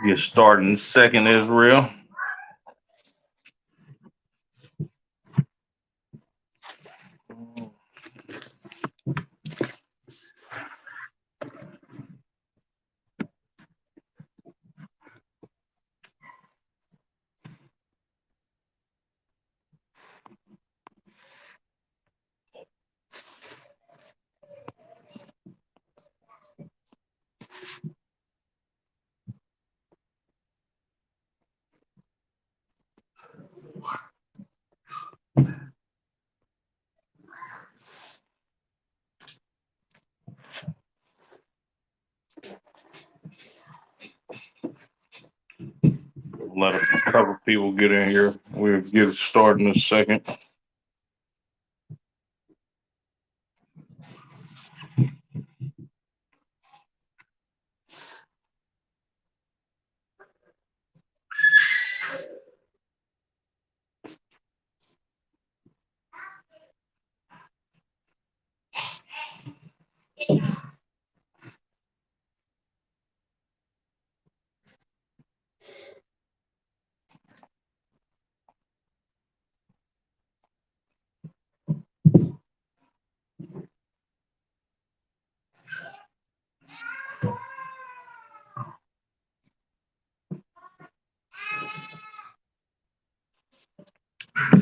Get started in second, Israel. Let a couple people get in here. We'll get it started in a second.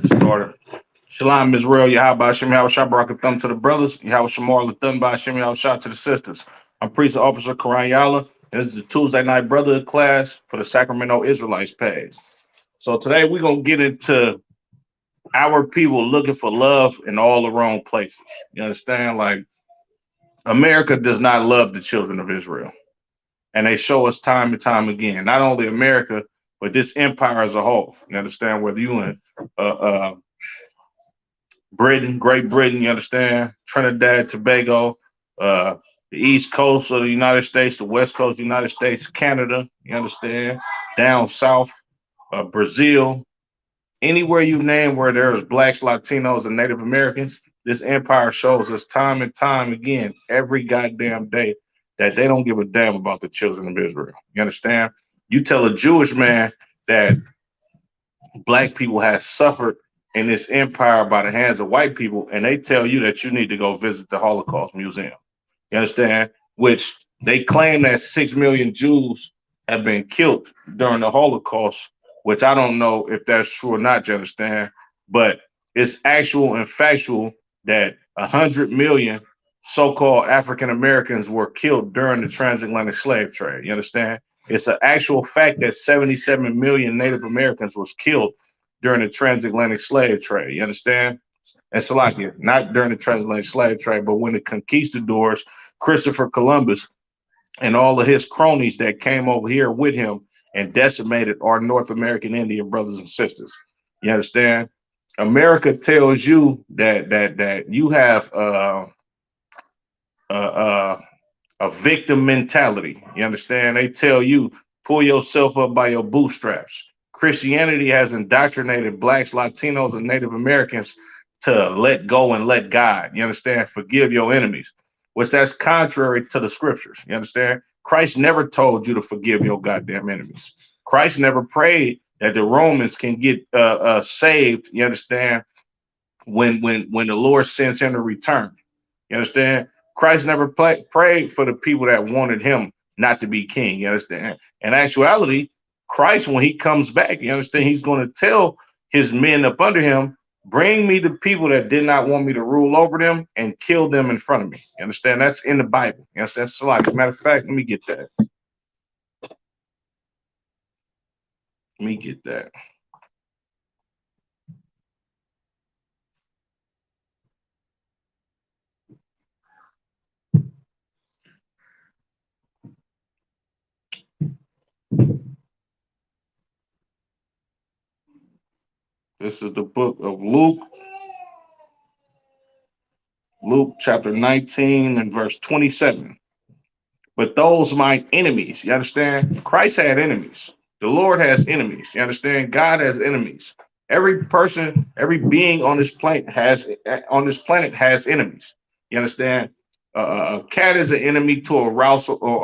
Started. Shalom, Israel. Yahweh Hashem, Yahweh Shah Barakathum to the brothers. Yahweh Shamar Lathun by Hashem, Yahweh Shah to the sisters. I'm Priest Officer Karan Yala, and this is the Tuesday night Brotherhood class for the Sacramento Israelites page. So today we're going to get into our people looking for love in all the wrong places. You understand? Like, America does not love the children of Israel. And they show us time and time again, not only America, but this empire as a whole. You understand? Whether you in Britain, Great Britain, you understand, Trinidad, Tobago, the East Coast of the United States, the West Coast of the United States, Canada, you understand, down south, Brazil, anywhere you name where there's blacks, Latinos, and Native Americans, this empire shows us time and time again, every goddamn day, that they don't give a damn about the children of Israel. You understand? You tell a Jewish man that black people have suffered in this empire by the hands of white people, and they tell you that you need to go visit the Holocaust Museum. You understand? Which they claim that 6 million Jews have been killed during the Holocaust, which I don't know if that's true or not, you understand? But it's actual and factual that 100 million so-called African Americans were killed during the transatlantic slave trade. You understand? It's an actual fact that 77 million Native Americans was killed during the transatlantic slave trade. You understand? And Salakia, not during the transatlantic slave trade, but when the conquistadors, Christopher Columbus, and all of his cronies that came over here with him and decimated our North American Indian brothers and sisters. You understand? America tells you that you have uh, uh, a victim mentality. You understand? They tell you pull yourself up by your bootstraps. Christianity has indoctrinated blacks, Latinos, and Native Americans to let go and let God. You understand? Forgive your enemies, which that's contrary to the scriptures. You understand? Christ never told you to forgive your goddamn enemies. Christ never prayed that the Romans can get saved. You understand? When the Lord sends him to return. You understand? Christ never prayed for the people that wanted him not to be king. You understand? In actuality, Christ, when he comes back, you understand, he's going to tell his men up under him, bring me the people that did not want me to rule over them and kill them in front of me. You understand? That's in the Bible. You understand? So, like, as a matter of fact, let me get that. Let me get that. This is the book of Luke chapter 19 and verse 27. But those my enemies, you understand? Christ had enemies. The Lord has enemies. You understand? God has enemies. Every person, every being on this planet has enemies. You understand? A cat is an enemy to a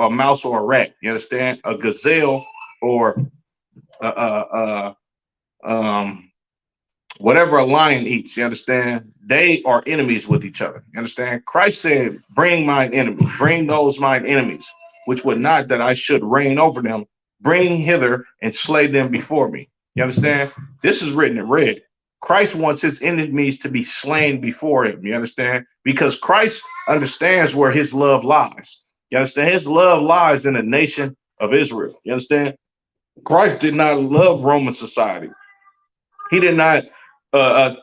mouse or a rat. You understand? A gazelle or uh, uh, um, whatever a lion eats, you understand? They are enemies with each other. You understand? Christ said, bring mine enemies, bring those mine enemies, which would not that I should reign over them. Bring hither and slay them before me. You understand? This is written in red. Christ wants his enemies to be slain before him. You understand? Because Christ understands where his love lies. You understand? His love lies in the nation of Israel. You understand? Christ did not love Roman society. He did not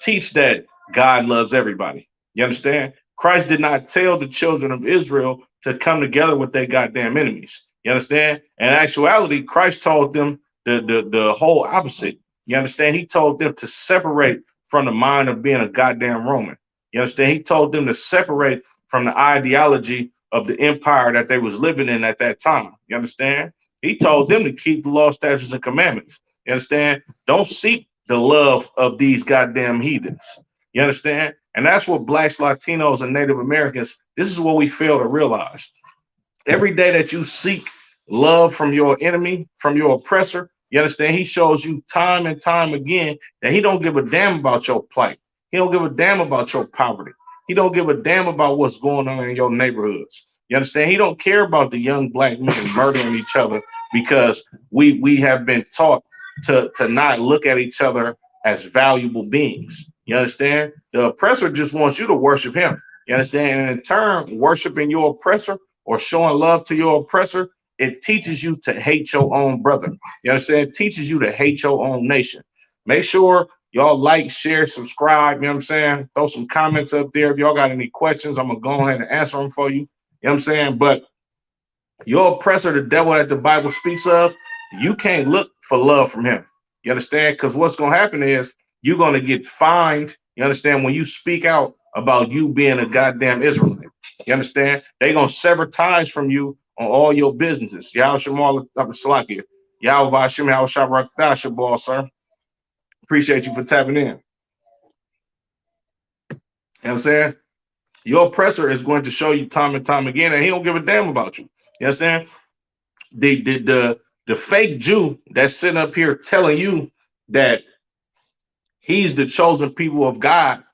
teach that God loves everybody. You understand? Christ did not tell the children of Israel to come together with their goddamn enemies. You understand? In actuality, Christ told them the whole opposite. You understand? He told them to separate from the mind of being a goddamn Roman. You understand? He told them to separate from the ideology of the empire that they was living in at that time. You understand? He told them to keep the law, statutes, and commandments. You understand? Don't seek the love of these goddamn heathens. You understand? And that's what blacks, Latinos, and Native Americans, this is what we fail to realize. Every day that you seek love from your enemy, from your oppressor, you understand? He shows you time and time again that he don't give a damn about your plight. He don't give a damn about your poverty. He don't give a damn about what's going on in your neighborhoods. You understand? He don't care about the young black men murdering each other because we have been taught to not look at each other as valuable beings. You understand? The oppressor just wants you to worship him. You understand? And in turn, worshiping your oppressor or showing love to your oppressor, it teaches you to hate your own brother. You understand? It teaches you to hate your own nation. Make sure y'all like, share, subscribe. You know what I'm saying? Throw some comments up there. If y'all got any questions, I'm going to go ahead and answer them for you. You know what I'm saying? But your oppressor, the devil that the Bible speaks of, you can't look for love from him. You understand? Because what's going to happen is you're going to get fined. You understand? When you speak out about you being a goddamn Israelite. You understand? They're going to sever ties from you on all your businesses. Y'all Shamal Salakia. Y'all Vashim, y'all Shabrak ball, sir. Appreciate you for tapping in. You know what I'm saying? Your oppressor is going to show you time and time again that he don't give a damn about you. You understand? The fake Jew that's sitting up here telling you that he's the chosen people of God,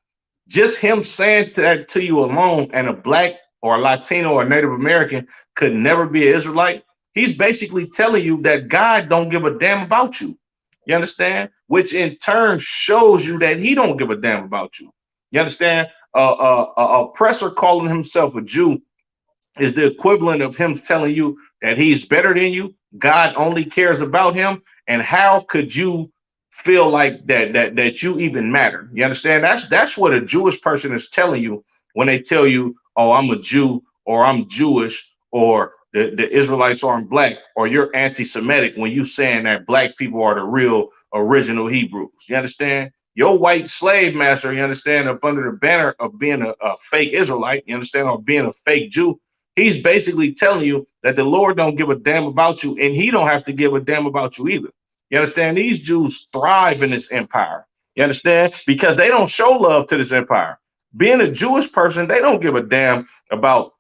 just him saying that to you alone, and a black or a Latino or Native American could never be an Israelite. He's basically telling you that God don't give a damn about you. You understand? Which in turn shows you that he don't give a damn about you. You understand? Oppressor calling himself a Jew is the equivalent of him telling you that he's better than you. God only cares about him. And how could you feel like that you even matter? You understand? That's what a Jewish person is telling you when they tell you, oh, I'm a Jew, or I'm Jewish, or the Israelites aren't black, or you're anti-Semitic when you saying that black people are the real original Hebrews. You understand? Your white slave master, you understand, up under the banner of being a fake Israelite, you understand, or being a fake Jew, he's basically telling you that the Lord don't give a damn about you, and he don't have to give a damn about you either. You understand? These Jews thrive in this empire. You understand? Because they don't show love to this empire. Being a Jewish person, they don't give a damn about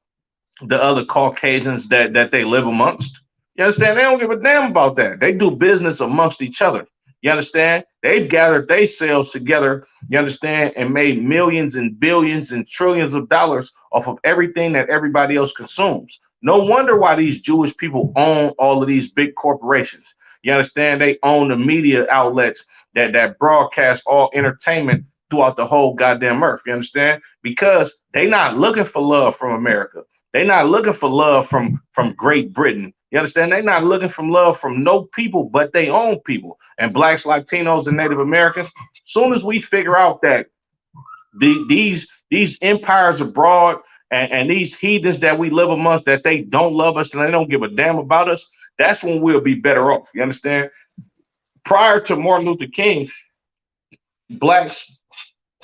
the other Caucasians that they live amongst. You understand? They don't give a damn about that. They do business amongst each other. You understand? They've gathered themselves together, you understand, and made millions and billions and trillions of dollars off of everything that everybody else consumes. No wonder why these Jewish people own all of these big corporations. You understand? They own the media outlets that broadcast all entertainment throughout the whole goddamn earth. You understand? Because they not looking for love from America. They're not looking for love from Great Britain. You understand? They're not looking for love from no people but their own people. And blacks, Latinos, and Native Americans, soon as we figure out that these empires abroad and these heathens that we live amongst, that they don't love us and they don't give a damn about us, that's when we'll be better off. You understand? Prior to Martin Luther King, blacks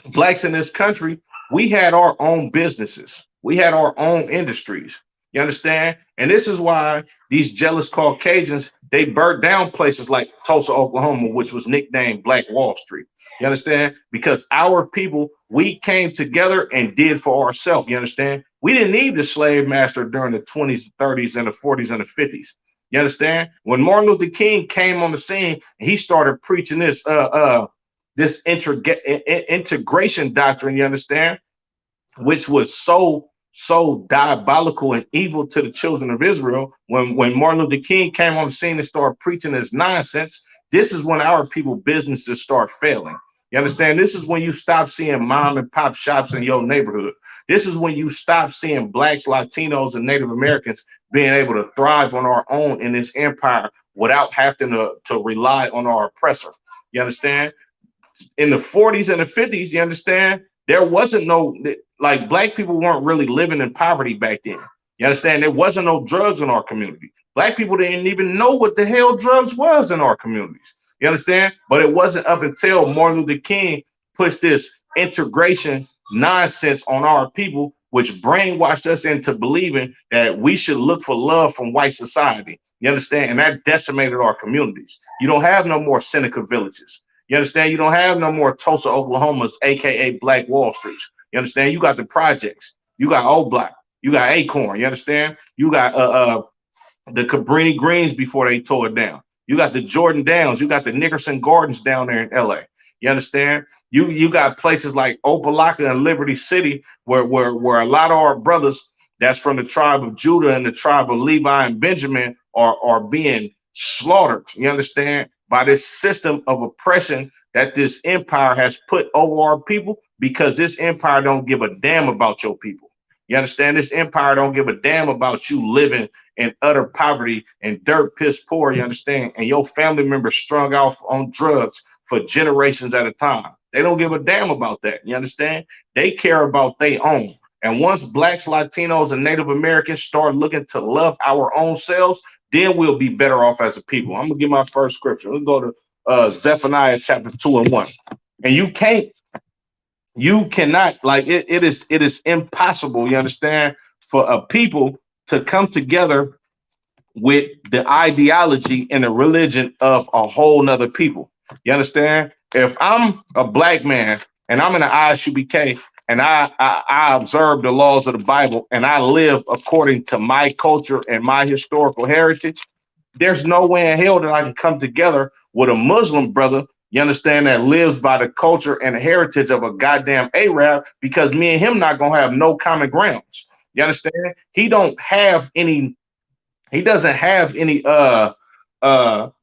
in this country, we had our own businesses. We had our own industries. You understand? And this is why these jealous Caucasians, they burnt down places like Tulsa, Oklahoma, which was nicknamed Black Wall Street. You understand? Because our people, we came together and did for ourselves. You understand? We didn't need the slave master during the 20s, 30s, and the 40s and the 50s. You You understand? When Martin Luther King came on the scene, he started preaching this integration doctrine. You understand? Which was so diabolical and evil to the children of Israel. When Martin Luther King came on the scene and started preaching this nonsense, this is when our people businesses start failing. You understand? This is when you stop seeing mom and pop shops in your neighborhood. This is when you stop seeing blacks, Latinos, and Native Americans being able to thrive on our own in this empire without having to rely on our oppressor. You understand? In the 40s and the 50s, you understand, there wasn't no, like, black people weren't really living in poverty back then. You understand? There wasn't no drugs in our community. Black people didn't even know what the hell drugs was in our communities. You understand? But it wasn't up until Martin Luther King pushed this integration nonsense on our people, which brainwashed us into believing that we should look for love from white society. You understand? And that decimated our communities. You don't have no more Seneca villages. You understand? You don't have no more Tulsa, Oklahoma's, aka Black Wall Streets. You understand? You got the projects. You got Old Block. You got Acorn. You understand? You got the Cabrini Greens before they tore it down. You got the Jordan Downs. You got the Nickerson Gardens down there in LA. You understand? You got places like Opelika and Liberty City where a lot of our brothers that's from the tribe of Judah and the tribe of Levi and Benjamin are being slaughtered. You understand? By this system of oppression that this empire has put over our people, because this empire don't give a damn about your people. You understand? This empire don't give a damn about you living in utter poverty and dirt piss poor. You understand? And your family members strung out on drugs for generations at a time. They don't give a damn about that. You understand? They care about their own. And once blacks, Latinos, and Native Americans start looking to love our own selves, then we'll be better off as a people. I'm gonna give my first scripture. Let's go to Zephaniah chapter 2:1. And you cannot, like, it is impossible, you understand, for a people to come together with the ideology and the religion of a whole nother people. You understand? If I'm a black man and I'm in the ISUBK and I observe the laws of the Bible and I live according to my culture and my historical heritage, there's no way in hell that I can come together with a Muslim brother, you understand, that lives by the culture and the heritage of a goddamn Arab, because me and him not gonna have no common grounds. You understand? He doesn't have any he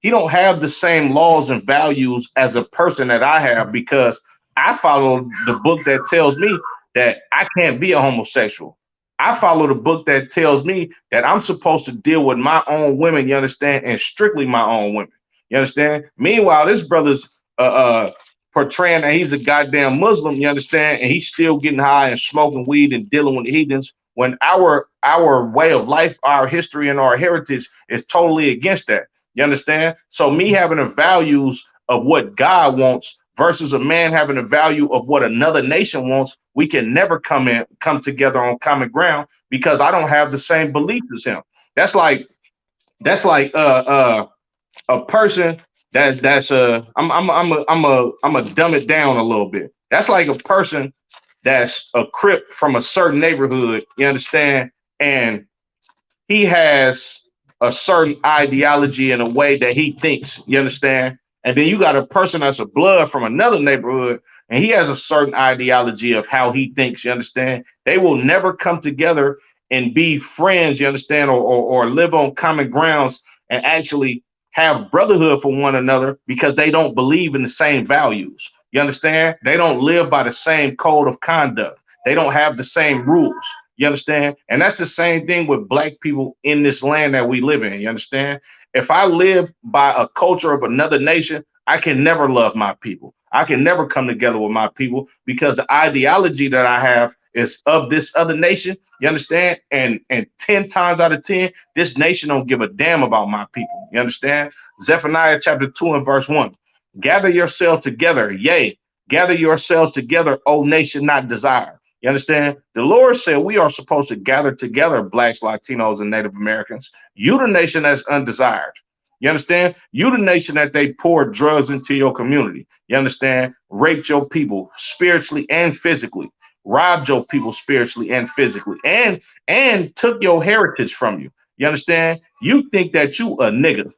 don't have the same laws and values as a person that I have, because I follow the book that tells me that I can't be a homosexual. I follow the book that tells me that I'm supposed to deal with my own women, you understand, and strictly my own women. You understand? Meanwhile, this brother's portraying that he's a goddamn Muslim, you understand, and he's still getting high and smoking weed and dealing with the heathens, when our way of life, our history, and our heritage is totally against that. You understand? So me having the values of what God wants versus a man having the value of what another nation wants, we can never come together on common ground, because I don't have the same beliefs as him. That's like a person that's I'm a dumb it down a little bit. That's like a person that's a Crip from a certain neighborhood, you understand, and he has a certain ideology and a way that he thinks, you understand? And then you got a person that's a blood from another neighborhood, and he has a certain ideology of how he thinks, you understand? They will never come together and be friends, you understand, or live on common grounds and actually have brotherhood for one another, because they don't believe in the same values. You understand? They don't live by the same code of conduct. They don't have the same rules. You understand? And that's the same thing with black people in this land that we live in. You understand? If I live by a culture of another nation, I can never love my people. I can never come together with my people, because the ideology that I have is of this other nation. You understand? And 10 times out of 10, this nation don't give a damn about my people. You understand? Zephaniah chapter 2 and verse 1. Gather yourselves together, yea, gather yourselves together, O nation not desired. You understand? The Lord said we are supposed to gather together, blacks, Latinos, and Native Americans. You the nation that's undesired. You understand? You the nation that they poured drugs into your community. You understand? Raped your people spiritually and physically. Robbed your people spiritually and physically. And took your heritage from you. You understand? You think that you a nigga.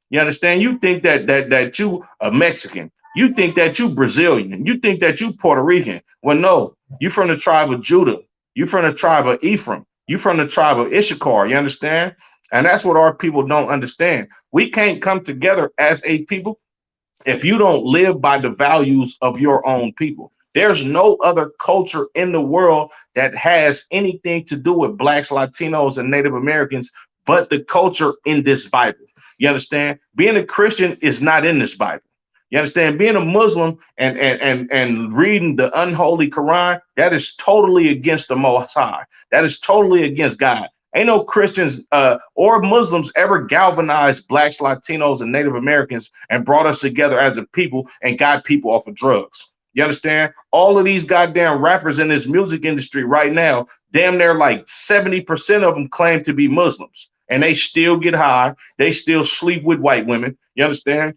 You understand? You think that you a Mexican. You think that you Brazilian. You think that you Puerto Rican. Well, no, you from the tribe of Judah. You from the tribe of Ephraim. You from the tribe of Issachar. You understand? And that's what our people don't understand. We can't come together as a people if you don't live by the values of your own people. There's no other culture in the world that has anything to do with blacks, Latinos, and Native Americans but the culture in this Bible. You understand? Being a Christian is not in this Bible. You understand? Being a Muslim and reading the unholy Quran, that is totally against the Most High. That is totally against God. Ain't no Christians or Muslims ever galvanized blacks, Latinos, and Native Americans and brought us together as a people and got people off of drugs. You understand? All of these goddamn rappers in this music industry right now, damn near like 70% of them claim to be Muslims. And they still get high. They still sleep with white women. You understand?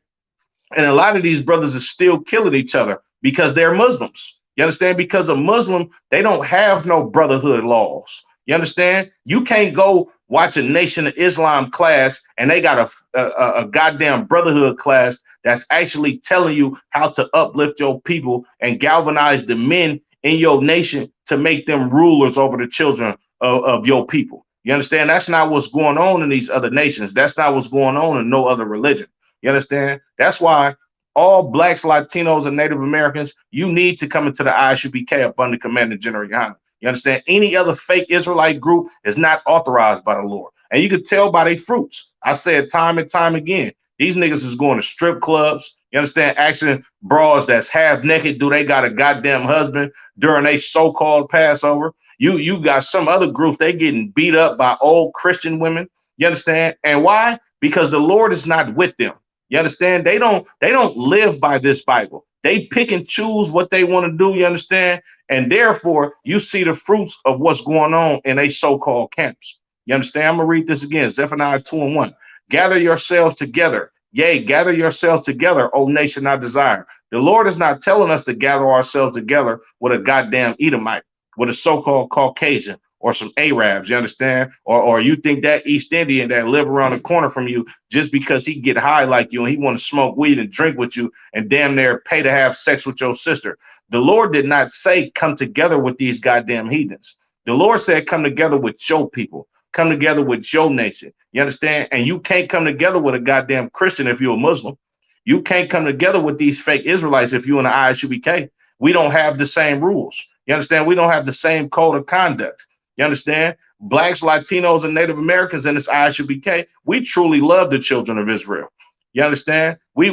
And a lot of these brothers are still killing each other because they're Muslims. You understand? Because a Muslim, they don't have no brotherhood laws. You understand? You can't go watch a Nation of Islam class and they got a goddamn brotherhood class that's actually telling you how to uplift your people and galvanize the men in your nation to make them rulers over the children of your people. You understand? That's not what's going on in these other nations. That's not what's going on in no other religion. You understand? That's why all blacks, Latinos, and Native Americans, you need to come into the ISUPK up under Commander General Yohana. You understand? Any other fake Israelite group is not authorized by the Lord. And you can tell by their fruits. I said time and time again, these niggas is going to strip clubs. You understand? Asking bras that's half naked, do they got a goddamn husband during a so-called Passover? You got some other groups, they getting beat up by old Christian women. You understand? And why? Because the Lord is not with them. You understand? They don't live by this Bible. They pick and choose what they want to do. You understand? And therefore, you see the fruits of what's going on in a so-called camps. You understand? I'm gonna read this again. Zephaniah 2:1. Gather yourselves together. Yea, gather yourselves together, O nation I desire. The Lord is not telling us to gather ourselves together with a goddamn Edomite, with a so-called Caucasian, or some Arabs, you understand? Or you think that East Indian that live around the corner from you, just because he get high like you and he want to smoke weed and drink with you and damn near pay to have sex with your sister. The Lord did not say come together with these goddamn heathens. The Lord said come together with your people, come together with your nation. You understand? And you can't come together with a goddamn Christian if you're a Muslim. You can't come together with these fake Israelites if you're in the ISUBK. We don't have the same rules. You understand? We don't have the same code of conduct. You understand? Blacks, Latinos, and Native Americans in this ISUBK, we truly love the children of Israel. You understand? We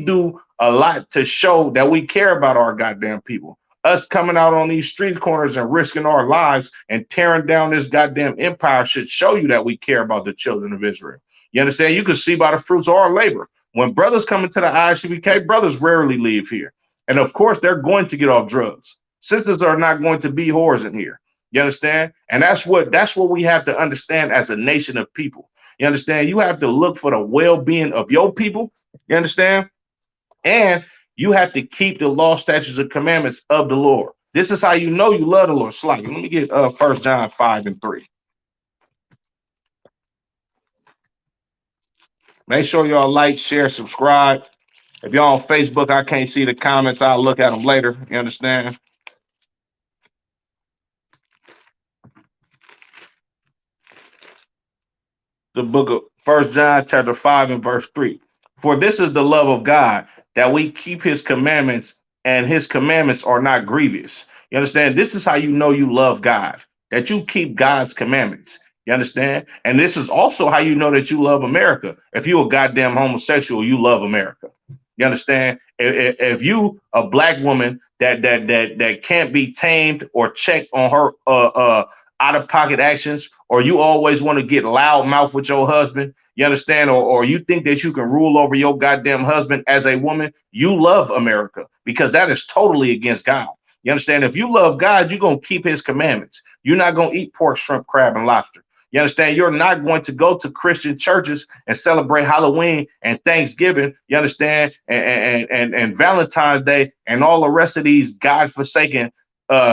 do a lot to show that we care about our goddamn people. Us coming out on these street corners and risking our lives and tearing down this goddamn empire should show you that we care about the children of Israel. You understand? You can see by the fruits of our labor. When brothers come into the ISUBK, brothers rarely leave here. And of course, they're going to get off drugs. Sisters are not going to be whores in here. You understand? And that's what we have to understand as a nation of people. You understand? You have to look for the well-being of your people. You understand? And you have to keep the law, statutes, and commandments of the Lord. This is how you know you love the Lord. Let me get 1 John 5:3. Make sure y'all like, share, subscribe. If y'all on Facebook, I can't see the comments. I'll look at them later. You understand? The book of 1 John chapter 5 and verse 3. For this is the love of God, that we keep his commandments, and his commandments are not grievous. You understand? This is how you know you love God, that you keep God's commandments. You understand? And this is also how you know that you love America. If you a goddamn homosexual, you love America. You understand? If you a black woman that can't be tamed or checked on her out of pocket actions, or you always want to get loud mouth with your husband, you understand, or you think that you can rule over your goddamn husband as a woman, you love America, because that is totally against God. You understand? If you love God, you're going to keep his commandments. You're not going to eat pork, shrimp, crab, and lobster. You understand? You're not going to go to Christian churches and celebrate Halloween and Thanksgiving, you understand, and Valentine's Day and all the rest of these God-forsaken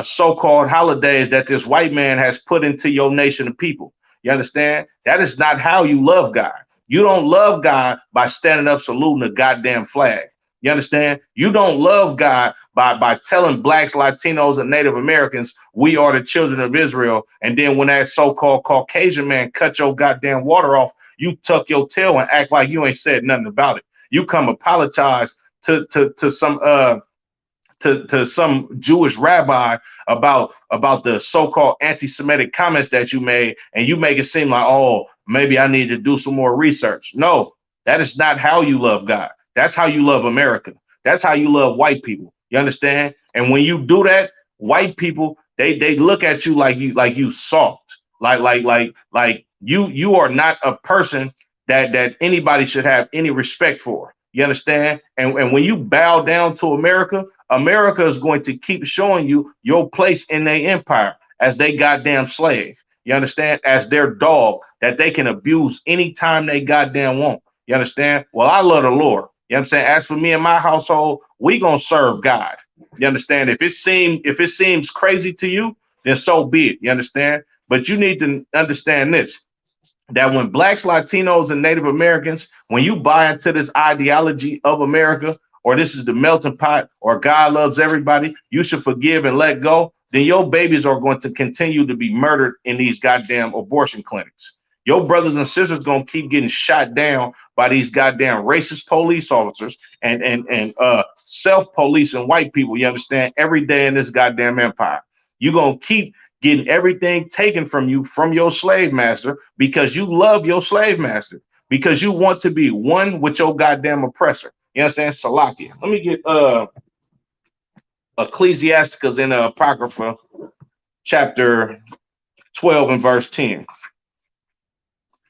so-called holidays that this white man has put into your nation of people. You understand? That is not how you love God. You don't love God by standing up saluting the goddamn flag. You understand? You don't love God by telling blacks, Latinos, and Native Americans we are the children of Israel. And then when that so-called Caucasian man cut your goddamn water off, you tuck your tail and act like you ain't said nothing about it. You come apologize to some Jewish rabbi about the so-called anti-Semitic comments that you made, and you make it seem like, oh, maybe I need to do some more research. No, that is not how you love God. That's how you love America. That's how you love white people. You understand? And when you do that, white people they look at you like you soft, like you are not a person that anybody should have any respect for. You understand? And when you bow down to America, America is going to keep showing you your place in their empire as they goddamn slave. You understand? As their dog that they can abuse anytime they goddamn want. You understand? Well, I love the Lord. You know what I'm saying? As for me and my household, we gonna serve God. You understand? If it seems crazy to you, then so be it. You understand? But you need to understand this, that when blacks, Latinos, and Native Americans, when you buy into this ideology of America, or this is the melting pot, or God loves everybody, you should forgive and let go, then your babies are going to continue to be murdered in these goddamn abortion clinics. Your brothers and sisters gonna keep getting shot down by these goddamn racist police officers and self-policing white people, you understand, every day in this goddamn empire. You're gonna keep getting everything taken from you from your slave master because you love your slave master, because you want to be one with your goddamn oppressor. You understand? Salakia. Let me get Ecclesiasticus in the Apocrypha, chapter 12 and verse 10,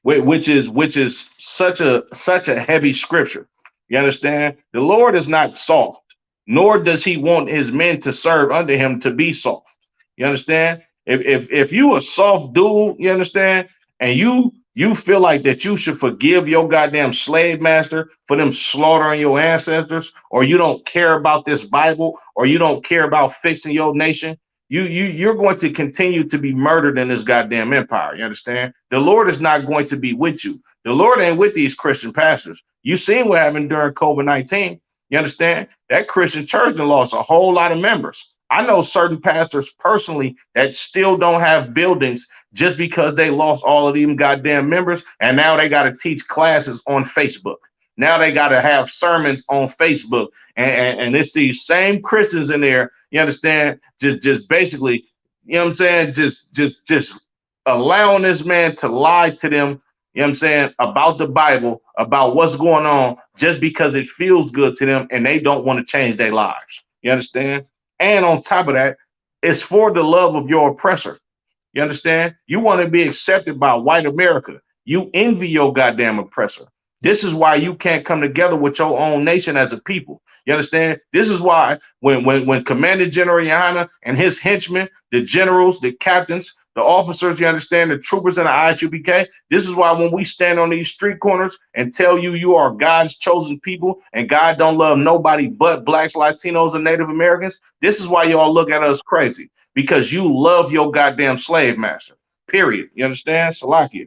which is such a heavy scripture. You understand? The Lord is not soft, nor does he want his men to serve under him to be soft. You understand? If you a soft dude, you understand, and you feel like that you should forgive your goddamn slave master for them slaughtering your ancestors, or you don't care about this Bible, or you don't care about fixing your nation, you're going to continue to be murdered in this goddamn empire. You understand? The Lord is not going to be with you. The Lord ain't with these Christian pastors. You seen what happened during COVID-19. You understand? That Christian church done lost a whole lot of members. I know certain pastors personally that still don't have buildings just because they lost all of them goddamn members, and now they got to teach classes on Facebook. Now they got to have sermons on Facebook, and it's these same Christians in there. You understand? Just basically, you know what I'm saying? Just allowing this man to lie to them. You know what I'm saying, about the Bible, about what's going on, just because it feels good to them, and they don't want to change their lives. You understand? And on top of that, it's for the love of your oppressor. You understand? You want to be accepted by white America. You envy your goddamn oppressor. This is why you can't come together with your own nation as a people. You understand? This is why when Commander General Yana and his henchmen, the generals, the captains, the officers, you understand, the troopers in the ISUBK, this is why when we stand on these street corners and tell you you are God's chosen people and God don't love nobody but blacks, Latinos, and Native Americans, this is why y'all look at us crazy, because you love your goddamn slave master, period. You understand? Salakia.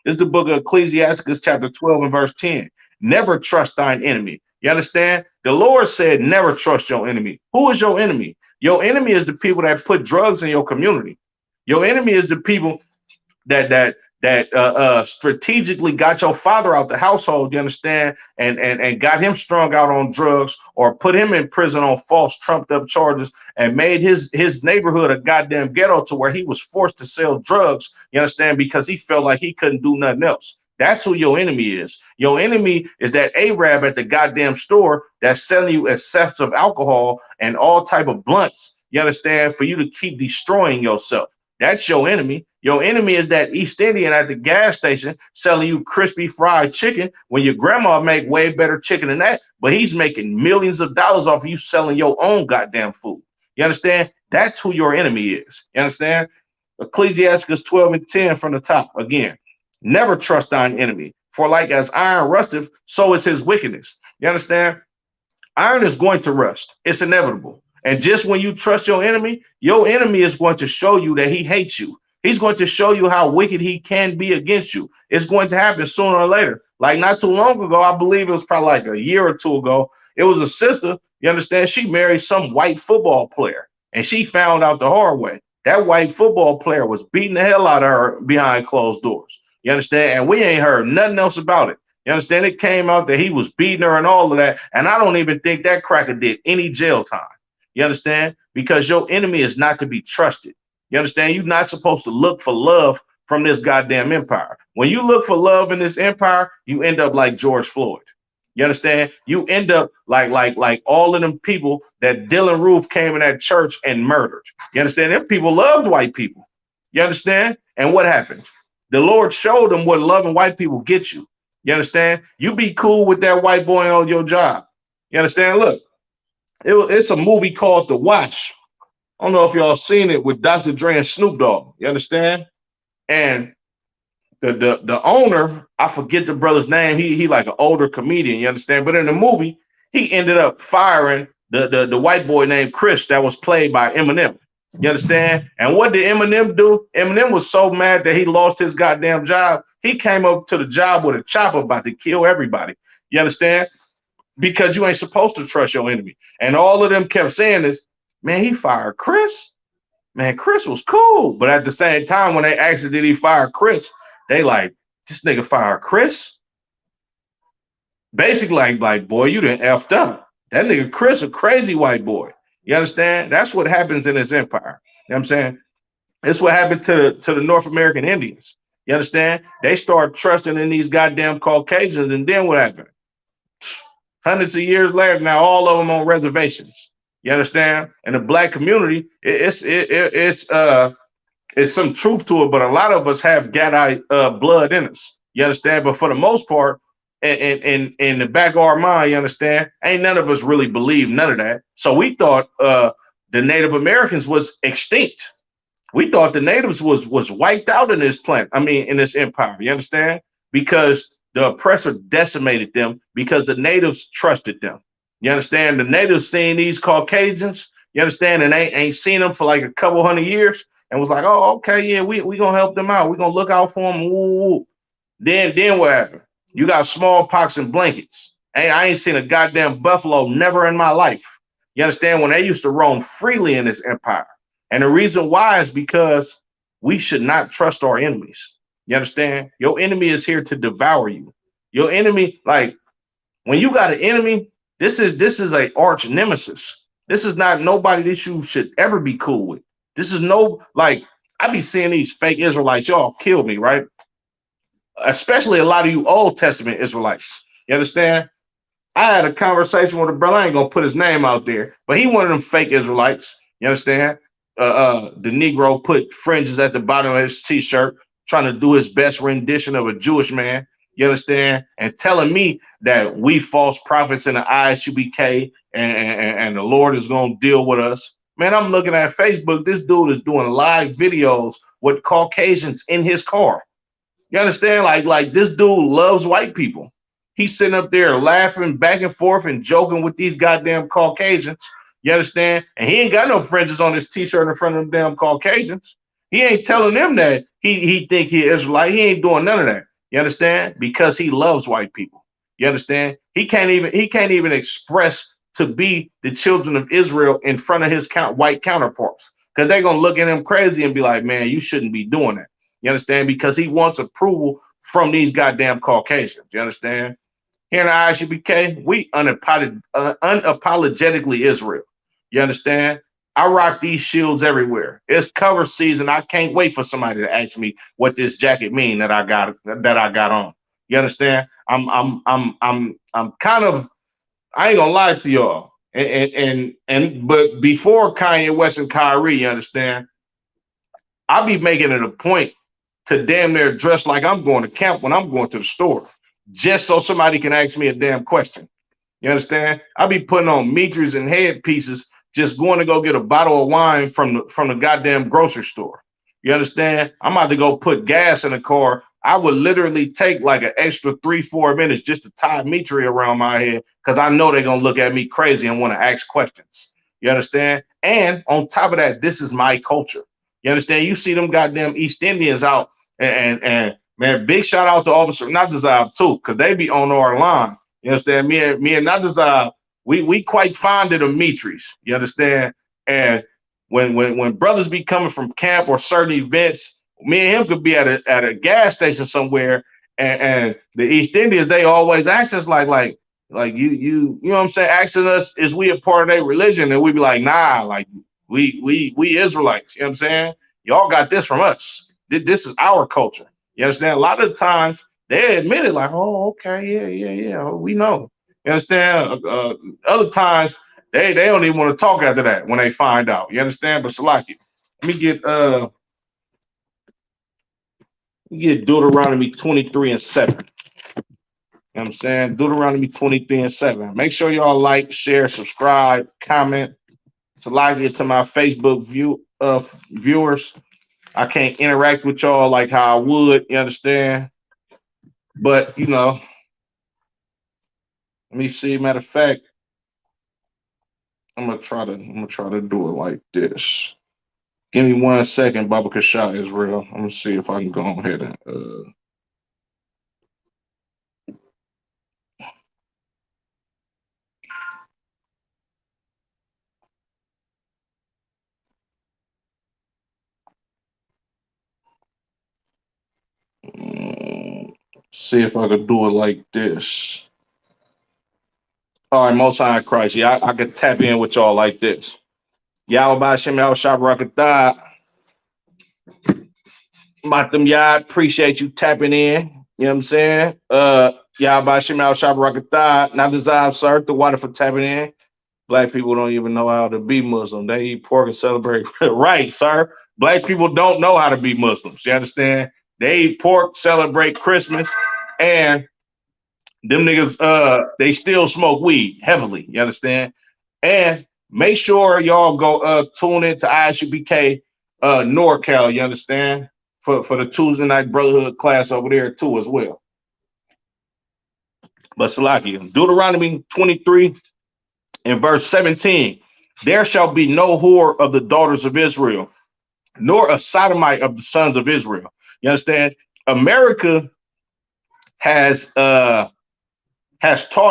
This is the book of Ecclesiasticus, chapter 12 and verse 10. Never trust thine enemy. You understand? The Lord said, never trust your enemy. Who is your enemy? Your enemy is the people that put drugs in your community. Your enemy is the people that strategically got your father out the household, you understand, and got him strung out on drugs, or put him in prison on false trumped up charges, and made his neighborhood a goddamn ghetto to where he was forced to sell drugs, you understand, because he felt like he couldn't do nothing else. That's who your enemy is. Your enemy is that Arab at the goddamn store that's selling you excessive alcohol and all type of blunts, you understand, for you to keep destroying yourself. That's your enemy. Your enemy is that East Indian at the gas station selling you crispy fried chicken when your grandma make way better chicken than that, but he's making millions of dollars off of you selling your own goddamn food. You understand? That's who your enemy is. You understand? Ecclesiasticus 12 and 10 from the top again. Never trust thine enemy, for like as iron rusteth, so is his wickedness. You understand? Iron is going to rust. It's inevitable. And just when you trust your enemy is going to show you that he hates you. He's going to show you how wicked he can be against you. It's going to happen sooner or later. Like not too long ago, I believe it was probably like a year or two ago. It was a sister, you understand? She married some white football player, and she found out the hard way. That white football player was beating the hell out of her behind closed doors. You understand? And we ain't heard nothing else about it. You understand? It came out that he was beating her and all of that. And I don't even think that cracker did any jail time. You understand? Because your enemy is not to be trusted. You understand? You're not supposed to look for love from this goddamn empire. When you look for love in this empire, you end up like George Floyd. You understand? You end up like all of them people that Dylan Roof came in that church and murdered. You understand? Them people loved white people. You understand? And what happened? The Lord showed them what loving white people get you. You understand? You be cool with that white boy on your job. You understand? Look, it's a movie called The Watch. I don't know if y'all seen it with Dr. Dre and Snoop Dogg. You understand? And the owner, I forget the brother's name. He like an older comedian, you understand? But in the movie, he ended up firing the white boy named Chris that was played by Eminem. You understand? And what did Eminem do? Eminem was so mad that he lost his goddamn job. He came up to the job with a chopper about to kill everybody. You understand? Because you ain't supposed to trust your enemy. And all of them kept saying this, man, he fired Chris. Man, Chris was cool. But at the same time, when they actually did he fire Chris, they like, this nigga fired Chris. Basically, like, boy, you done effed up. That nigga Chris, a crazy white boy. You understand? That's what happens in this empire. You know what I'm saying? It's what happened to the North American Indians. You understand? They start trusting in these goddamn Caucasians, and then what happened? Hundreds of years later, now all of them on reservations. You understand? And the black community, it's some truth to it, but a lot of us have Gadite blood in us. You understand? But for the most part, in the back of our mind, you understand, ain't none of us really believe none of that. So we thought the Native Americans was extinct. We thought the natives was wiped out in this planet. I mean, in this empire. You understand? Because the oppressor decimated them because the natives trusted them. You understand? The natives seen these Caucasians, you understand, and they ain't seen them for like a couple hundred years and was like, oh, okay, yeah, we gonna help them out. We gonna look out for them. Woo, woo. Then what happened? You got smallpox and blankets. I ain't seen a goddamn buffalo never in my life. You understand? When they used to roam freely in this empire. And the reason why is because we should not trust our enemies. You understand? Your enemy is here to devour you. Your enemy, like when you got an enemy, this is a arch nemesis. This is not nobody that you should ever be cool with. This is no, like, I be seeing these fake Israelites, y'all kill me, right? Especially a lot of you Old Testament Israelites. You understand? I had a conversation with a brother. I ain't gonna put his name out there, but he one of them fake Israelites. You understand? The Negro put fringes at the bottom of his t-shirt, trying to do his best rendition of a Jewish man. You understand? And telling me that we false prophets in the ISUBK and the Lord is gonna deal with us. Man, I'm looking at Facebook. This dude is doing live videos with Caucasians in his car. You understand? Like this dude loves white people. He's sitting up there laughing back and forth and joking with these goddamn Caucasians. You understand? And he ain't got no fringes on his t-shirt in front of them damn Caucasians. He ain't telling them that he think he is Israelite. He ain't doing none of that. You understand? Because he loves white people. You understand? He can't even express to be the children of Israel in front of his white counterparts. Because they're gonna look at him crazy and be like, man, you shouldn't be doing that. You understand? Because he wants approval from these goddamn Caucasians. You understand? Here in the ISUBK, we unapologetically Israel. You understand? I rock these shields everywhere. It's cover season. I can't wait for somebody to ask me what this jacket mean that I got on. You understand? I'm kind of, I ain't gonna lie to y'all. But before Kanye West and Kyrie, you understand? I'll be making it a point to damn near dress like I'm going to camp when I'm going to the store, just so somebody can ask me a damn question. You understand? I'll be putting on mitres and headpieces, just going to go get a bottle of wine from the goddamn grocery store. You understand? I'm about to go put gas in the car. I would literally take like an extra 3-4 minutes just to tie mitre around my head because I know they're gonna look at me crazy and want to ask questions. You understand? And on top of that, this is my culture. You understand? You see them goddamn East Indians out, and man, big shout out to Officer Natazab too, because they be on our line. You understand? Me and Natazab, we quite fond of the Mitris. You understand? And when brothers be coming from camp or certain events, me and him could be at a gas station somewhere, and the East Indians, they always ask us like you know what I'm saying, asking us, is we a part of their religion? And we be like, nah, like we Israelites, you know what I'm saying? Y'all got this from us. This is our culture. You understand? A lot of the times they admit it, like, oh, okay, yeah, we know. You understand? Other times they don't even want to talk after that when they find out. You understand? But Salaki, let me get Deuteronomy 23 and 7. You know what I'm saying? Deuteronomy 23 and 7. Make sure y'all like, share, subscribe, comment. Salaki to my Facebook viewers. I can't interact with y'all like how I would, you understand? But let me see. Matter of fact, I'm gonna try to do it like this. Give me 1 second, Baba Kasha Israel. I'm gonna see if I can go ahead and see if I could do it like this. All right, Most High in Christ. Yeah, I could tap in with y'all like this. Yahweh Shem Yahweh Shabrakatah. Matam Yah, appreciate you tapping in. You know what I'm saying? Yahweh Shem Yahweh Shabrakatah. Not desire, sir. The water for tapping in. Black people don't even know how to be Muslim. They eat pork and celebrate. Right, sir. Black people don't know how to be Muslims. You understand? They eat pork, celebrate Christmas, and them niggas, they still smoke weed heavily. You understand? And make sure y'all go tune in to ISUBK NorCal. You understand? For the Tuesday night Brotherhood class over there too as well. But Salaki, Deuteronomy 23 and verse 17, there shall be no whore of the daughters of Israel, nor a sodomite of the sons of Israel. You understand? America has taught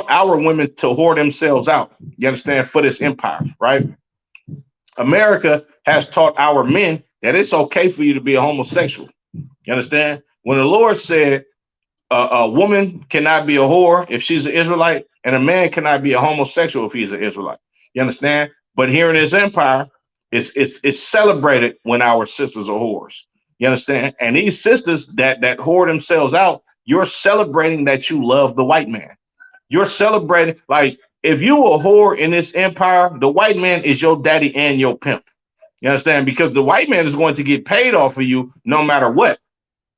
our women to whore themselves out. You understand? For this empire, right? America has taught our men that it's okay for you to be a homosexual. You understand? When the Lord said a woman cannot be a whore if she's an Israelite, and a man cannot be a homosexual if he's an Israelite. You understand? But here in this empire, it's celebrated when our sisters are whores. You understand? And these sisters that whore themselves out, you're celebrating that you love the white man. You're celebrating, like, if you a whore in this empire, the white man is your daddy and your pimp. You understand? Because the white man is going to get paid off of you no matter what.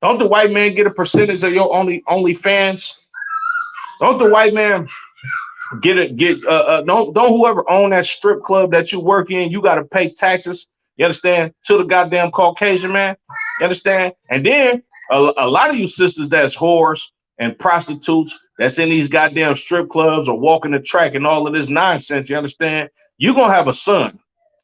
Don't the white man get a percentage of your only fans? Don't the white man don't whoever own that strip club that you work in, you got to pay taxes, you understand, to the goddamn Caucasian man, you understand? And then a lot of you sisters that's whores and prostitutes that's in these goddamn strip clubs or walking the track and all of this nonsense, you understand? You're gonna have a son,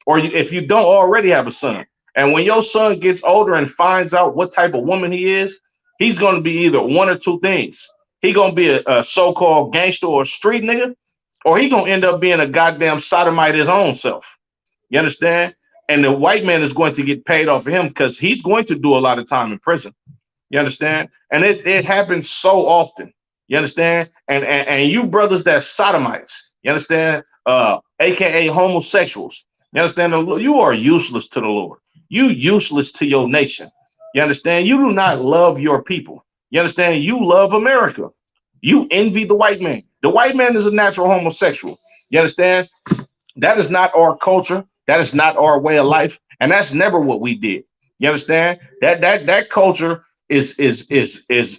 or if you don't already have a son. And when your son gets older and finds out what type of woman he is, he's going to be either one or two things. He going to be a so-called gangster or a street nigga, or he going to end up being a goddamn sodomite his own self. You understand? And the white man is going to get paid off of him because he's going to do a lot of time in prison. You understand? And it happens so often. You understand? And you brothers that's sodomites, you understand? AKA homosexuals. You understand? You are useless to the Lord. You useless to your nation. You understand? You do not love your people. You understand? You love America. You envy the white man. The white man is a natural homosexual. You understand? That is not our culture. That is not our way of life. And that's never what we did. You understand? That culture is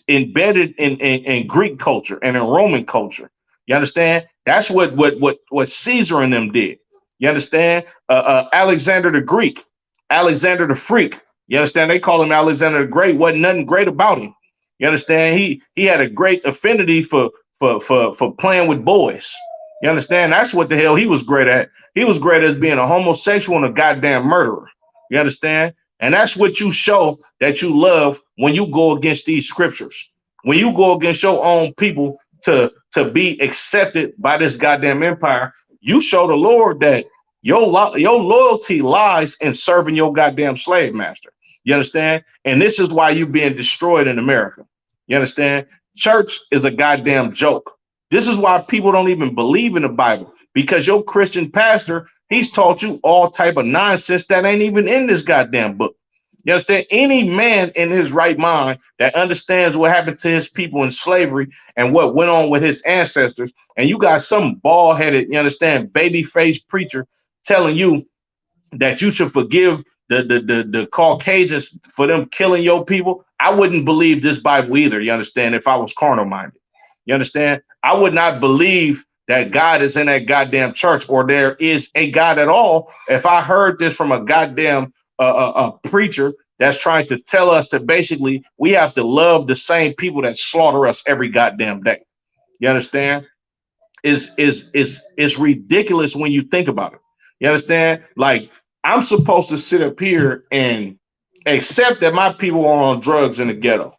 embedded in Greek culture and in Roman culture. You understand? That's what Caesar and them did. You understand? Alexander the Greek, Alexander the Freak. You understand? They call him Alexander the Great. Wasn't nothing great about him. You understand? He had a great affinity for playing with boys. You understand? That's what the hell he was great at. He was great as being a homosexual and a goddamn murderer. You understand? And that's what you show that you love when you go against these scriptures. When you go against your own people to be accepted by this goddamn empire, you show the Lord that your loyalty lies in serving your goddamn slave master. You understand? And this is why you being destroyed in America. You understand? Church is a goddamn joke. This is why people don't even believe in the Bible, because your Christian pastor, he's taught you all type of nonsense that ain't even in this goddamn book. You understand? Any man in his right mind that understands what happened to his people in slavery and what went on with his ancestors, and you got some bald-headed, you understand, baby-faced preacher telling you that you should forgive the Caucasians for them killing your people, I wouldn't believe this Bible either, you understand, if I was carnal minded. You understand? I would not believe that God is in that goddamn church, or there is a God at all, if I heard this from a goddamn a preacher that's trying to tell us that basically we have to love the same people that slaughter us every goddamn day. You understand? Is ridiculous when you think about it. You understand? Like, I'm supposed to sit up here and accept that my people are on drugs in the ghetto.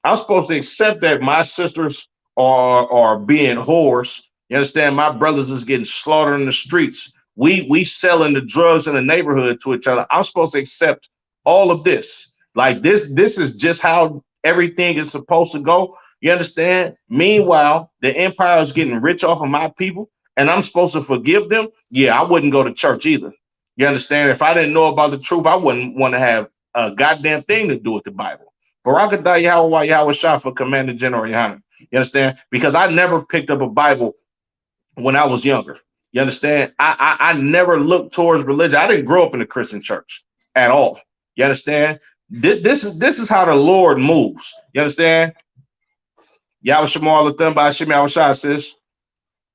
I'm supposed to accept that my sisters are being whores. You understand? My brothers is getting slaughtered in the streets. We selling the drugs in the neighborhood to each other. I'm supposed to accept all of this. Like, this is just how everything is supposed to go. You understand? Meanwhile, the empire is getting rich off of my people, and I'm supposed to forgive them. Yeah, I wouldn't go to church either. You understand? If I didn't know about the truth, I wouldn't want to have a goddamn thing to do with the Bible. Barakadah Yahweh Yahweh Shah for Commander General Yohanan. You understand? Because I never picked up a Bible when I was younger. You understand? I never looked towards religion. I didn't grow up in a Christian church at all. You understand? This is how the Lord moves. You understand? Yahweh Shemal Latham by Shemi Yahweh Shah says,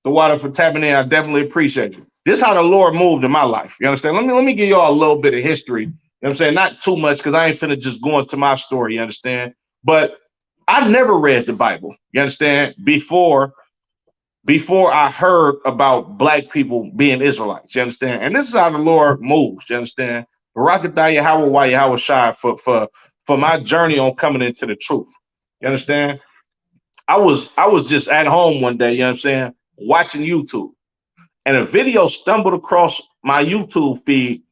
the water for tapping in, I definitely appreciate you. This is how the Lord moved in my life. You understand? Let me give y'all a little bit of history. You know what I'm saying? Not too much, because I ain't finna just go into my story, you understand? But I never read the Bible, you understand, before I heard about black people being Israelites, you understand? And this is how the Lord moves, you understand? Barakatah Yahweh Yahweh Shai for my journey on coming into the truth. You understand? I was just at home one day, you know what I'm saying, watching YouTube, and a video stumbled across my YouTube feed,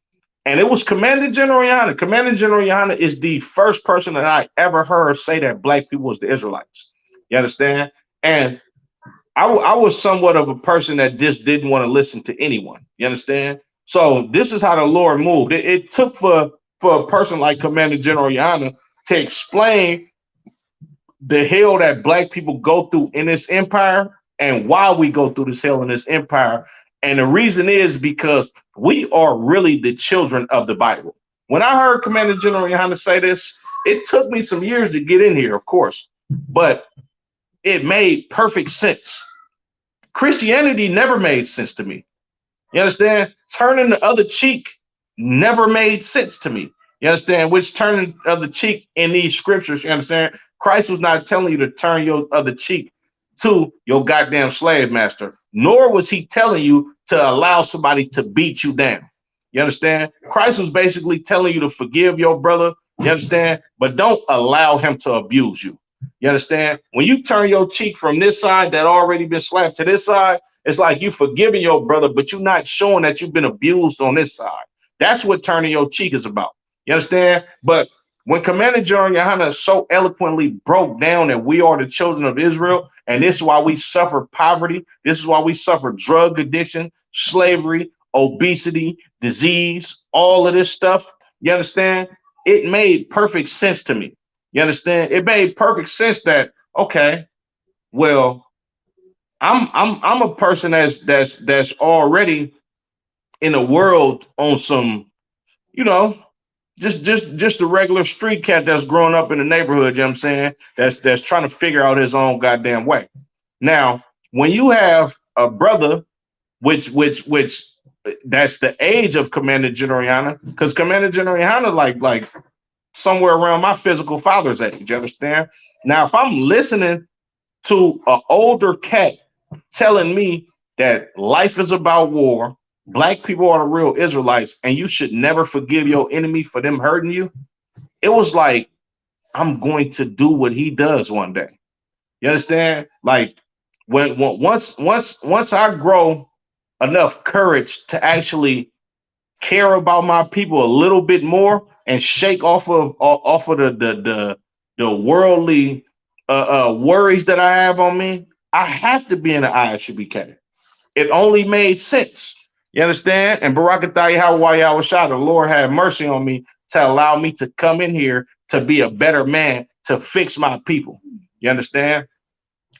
and it was Commander General Yana. Commander General Yana is the first person that I ever heard say that black people was the Israelites. You understand? And I was somewhat of a person that just didn't want to listen to anyone. You understand? So this is how the Lord moved. It took for a person like Commander General Yana to explain the hell that black people go through in this empire and why we go through this hell in this empire. And the reason is because we are really the children of the Bible. When I heard Commander General Yohanan say this, it took me some years to get in here, of course, but it made perfect sense. Christianity never made sense to me. You understand? Turning the other cheek never made sense to me. You understand? Which turning the other cheek in these scriptures, you understand? Christ was not telling you to turn your other cheek to your goddamn slave master, nor was he telling you to allow somebody to beat you down. You understand? Christ was basically telling you to forgive your brother, you understand? But don't allow him to abuse you. You understand? When you turn your cheek from this side that already been slapped to this side, it's like you forgiving your brother, but you're not showing that you've been abused on this side. That's what turning your cheek is about. You understand? But when Commander General Yohanan so eloquently broke down that we are the children of Israel, and this is why we suffer poverty, this is why we suffer drug addiction, slavery, obesity, disease, all of this stuff, you understand? It made perfect sense to me. You understand? It made perfect sense that, okay, well, I'm a person that's already in the world on some, you know, just a regular street cat that's growing up in the neighborhood, you know what I'm saying? That's trying to figure out his own goddamn way. Now, when you have a brother, which that's the age of Commander General Yana, because Commander General Yana like somewhere around my physical father's age, you understand? Now, if I'm listening to an older cat telling me that life is about war, Black people are the real Israelites, and you should never forgive your enemy for them hurting you. It was like, I'm going to do what he does one day. You understand? Like once I grow enough courage to actually care about my people a little bit more and shake off of the worldly worries that I have on me, I have to be in the eye of Shabbat. It only made sense. You understand? And Barakatahi Hawaii Shah, the Lord had mercy on me to allow me to come in here to be a better man, to fix my people. You understand?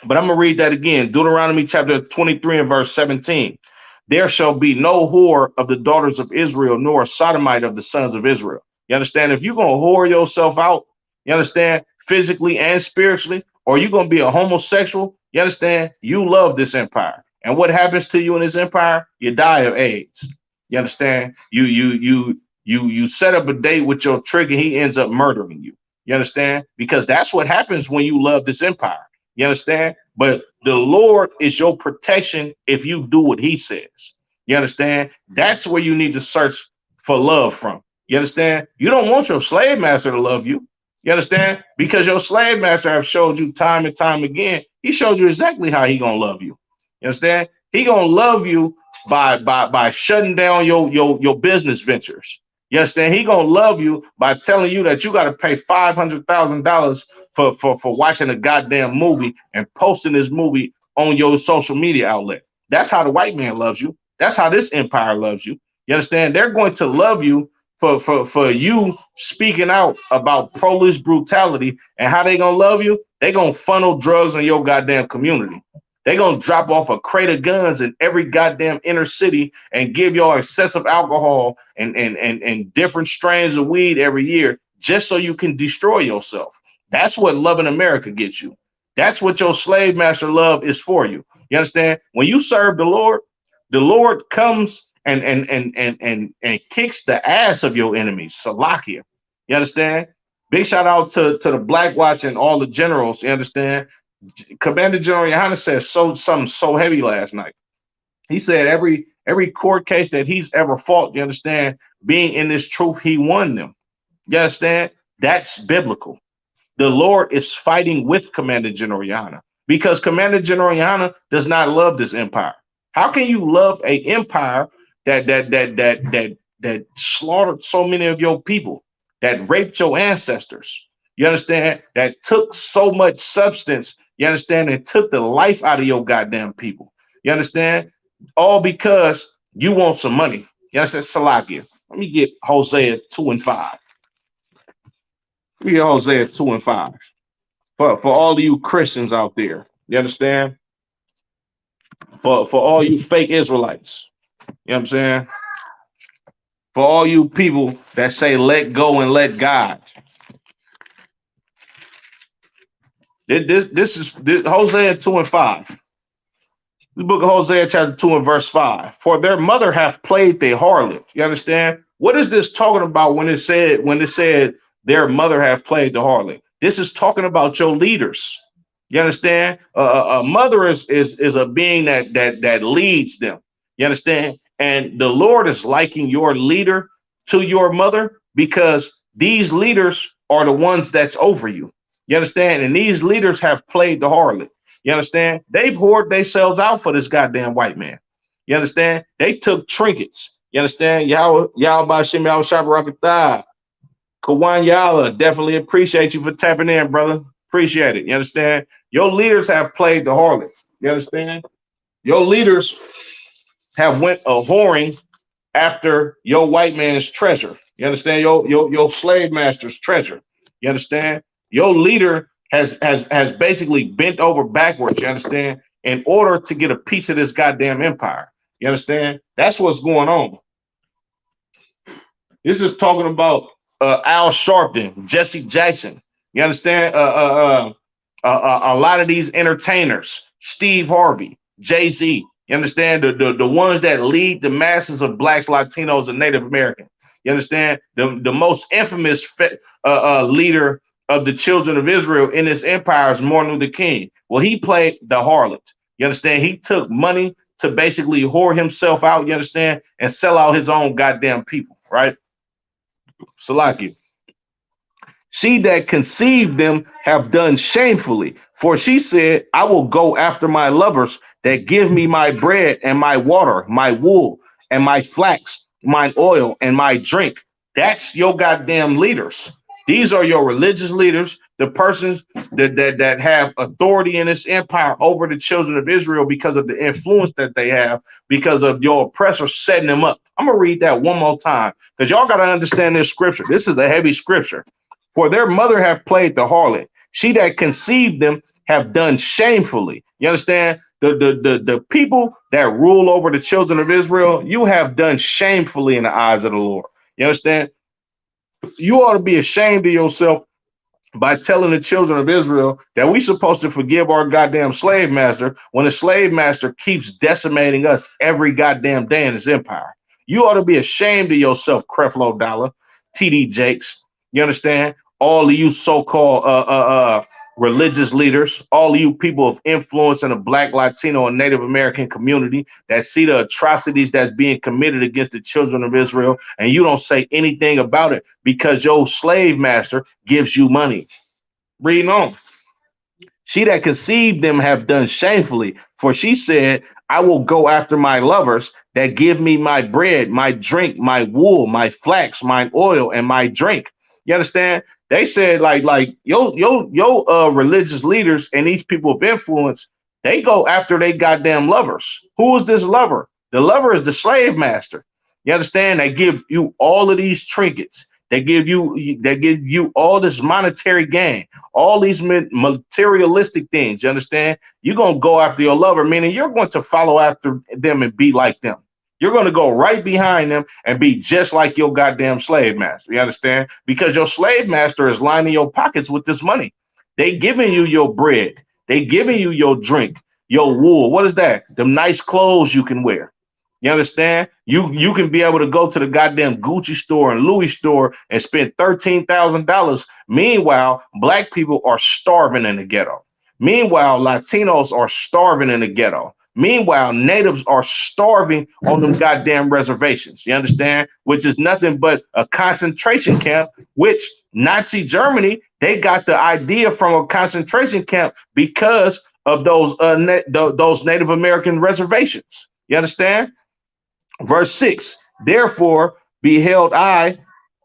But I'm going to read that again. Deuteronomy chapter 23 and verse 17. There shall be no whore of the daughters of Israel, nor a sodomite of the sons of Israel. You understand? If you're going to whore yourself out, you understand, physically and spiritually, or you're going to be a homosexual, you understand, you love this empire. And what happens to you in this empire? You die of AIDS. You understand? You set up a date with your trigger, he ends up murdering you. You understand? Because that's what happens when you love this empire. You understand? But the Lord is your protection if you do what he says. You understand? That's where you need to search for love from. You understand? You don't want your slave master to love you. You understand? Because your slave master have showed you time and time again. He showed you exactly how he gonna love you. You understand? He gonna love you by shutting down your business ventures. You understand? He gonna love you by telling you that you got to pay $500,000 for watching a goddamn movie and posting this movie on your social media outlet. That's how the white man loves you. That's how this empire loves you. You understand? They're going to love you for you speaking out about police brutality. And how they gonna love you? They gonna funnel drugs in your goddamn community. They gonna drop off a crate of guns in every goddamn inner city and give y'all excessive alcohol and different strains of weed every year just so you can destroy yourself. That's what loving America gets you. That's what your slave master love is for you. You understand? When you serve the Lord comes and kicks the ass of your enemies. Salakia. You understand? Big shout out to the Black Watch and all the generals. You understand? Commander General Yohana said something so heavy last night. He said every court case that he's ever fought, you understand, being in this truth, he won them. You understand? That's biblical. The Lord is fighting with Commander General Yohana because Commander General Yohana does not love this empire. How can you love an empire that slaughtered so many of your people, that raped your ancestors? You understand? That took so much substance. You understand? And took the life out of your goddamn people. You understand? All because you want some money. You understand? Salakia. Let me get Hosea 2 and 5. Let me get Hosea 2 and 5. For all of you Christians out there, you understand? For all you fake Israelites, you know what I'm saying? For all you people that say let go and let God. This is Hosea 2 and 5. The book of Hosea chapter 2 and verse 5. For their mother hath played the harlot. You understand? What is this talking about when it said their mother hath played the harlot? This is talking about your leaders. You understand? A mother is a being that leads them. You understand? And the Lord is liking your leader to your mother because these leaders are the ones that's over you. You understand? And these leaders have played the harlot. You understand? They've hoarded themselves out for this goddamn white man. You understand? They took trinkets. You understand? Y'all Bashim Y'all Shabarakatah. Kawan Yala, definitely appreciate you for tapping in, brother. Appreciate it. You understand? Your leaders have played the harlot. You understand? Your leaders have went a whoring after your white man's treasure. You understand? Your slave master's treasure. You understand? Your leader has basically bent over backwards, you understand, in order to get a piece of this goddamn empire. You understand? That's what's going on. This is talking about Al Sharpton, Jesse Jackson. You understand? A lot of these entertainers, Steve Harvey, Jay-Z, you understand? The ones that lead the masses of blacks, Latinos, and Native Americans. You understand? The most infamous leader of the children of Israel in this empire is Martin Luther King. Well, he played the harlot. You understand? He took money to basically whore himself out, you understand, and sell out his own goddamn people, right? Salaki. She that conceived them have done shamefully. For she said, I will go after my lovers that give me my bread and my water, my wool and my flax, mine oil and my drink. That's your goddamn leaders. These are your religious leaders, the persons that have authority in this empire over the children of Israel because of the influence that they have, because of your oppressor setting them up. I'm going to read that one more time because y'all got to understand this scripture. This is a heavy scripture. For their mother have played the harlot. She that conceived them have done shamefully. You understand? The people that rule over the children of Israel, you have done shamefully in the eyes of the Lord. You understand? You ought to be ashamed of yourself by telling the children of Israel that we supposed to forgive our goddamn slave master when the slave master keeps decimating us every goddamn day in his empire. You ought to be ashamed of yourself, Creflo Dollar, TD Jakes. You understand? All of you so-called religious leaders, all of you people of influence in the Black, Latino, and Native American community that see the atrocities that's being committed against the children of Israel, and you don't say anything about it because your slave master gives you money. Reading on. She that conceived them have done shamefully, for she said, I will go after my lovers that give me my bread, my drink, my wool, my flax, my oil, and my drink. You understand? They said like your religious leaders and these people of influence, they go after they goddamn lovers. Who is this lover? The lover is the slave master. You understand? They give you all of these trinkets. They give you all this monetary gain, all these materialistic things. You understand? You're gonna go after your lover, meaning you're going to follow after them and be like them. You're going to go right behind them and be just like your goddamn slave master. You understand? Because your slave master is lining your pockets with this money. They giving you your bread. They giving you your drink, your wool. What is that? The nice clothes you can wear. You understand? You can be able to go to the goddamn Gucci store and Louis store and spend $13,000. Meanwhile, black people are starving in the ghetto. Meanwhile, Latinos are starving in the ghetto. Meanwhile, natives are starving on them goddamn reservations. You understand? Which is nothing but a concentration camp, which Nazi Germany, they got the idea from a concentration camp because of those Native American reservations. You understand? Verse 6, therefore beheld I,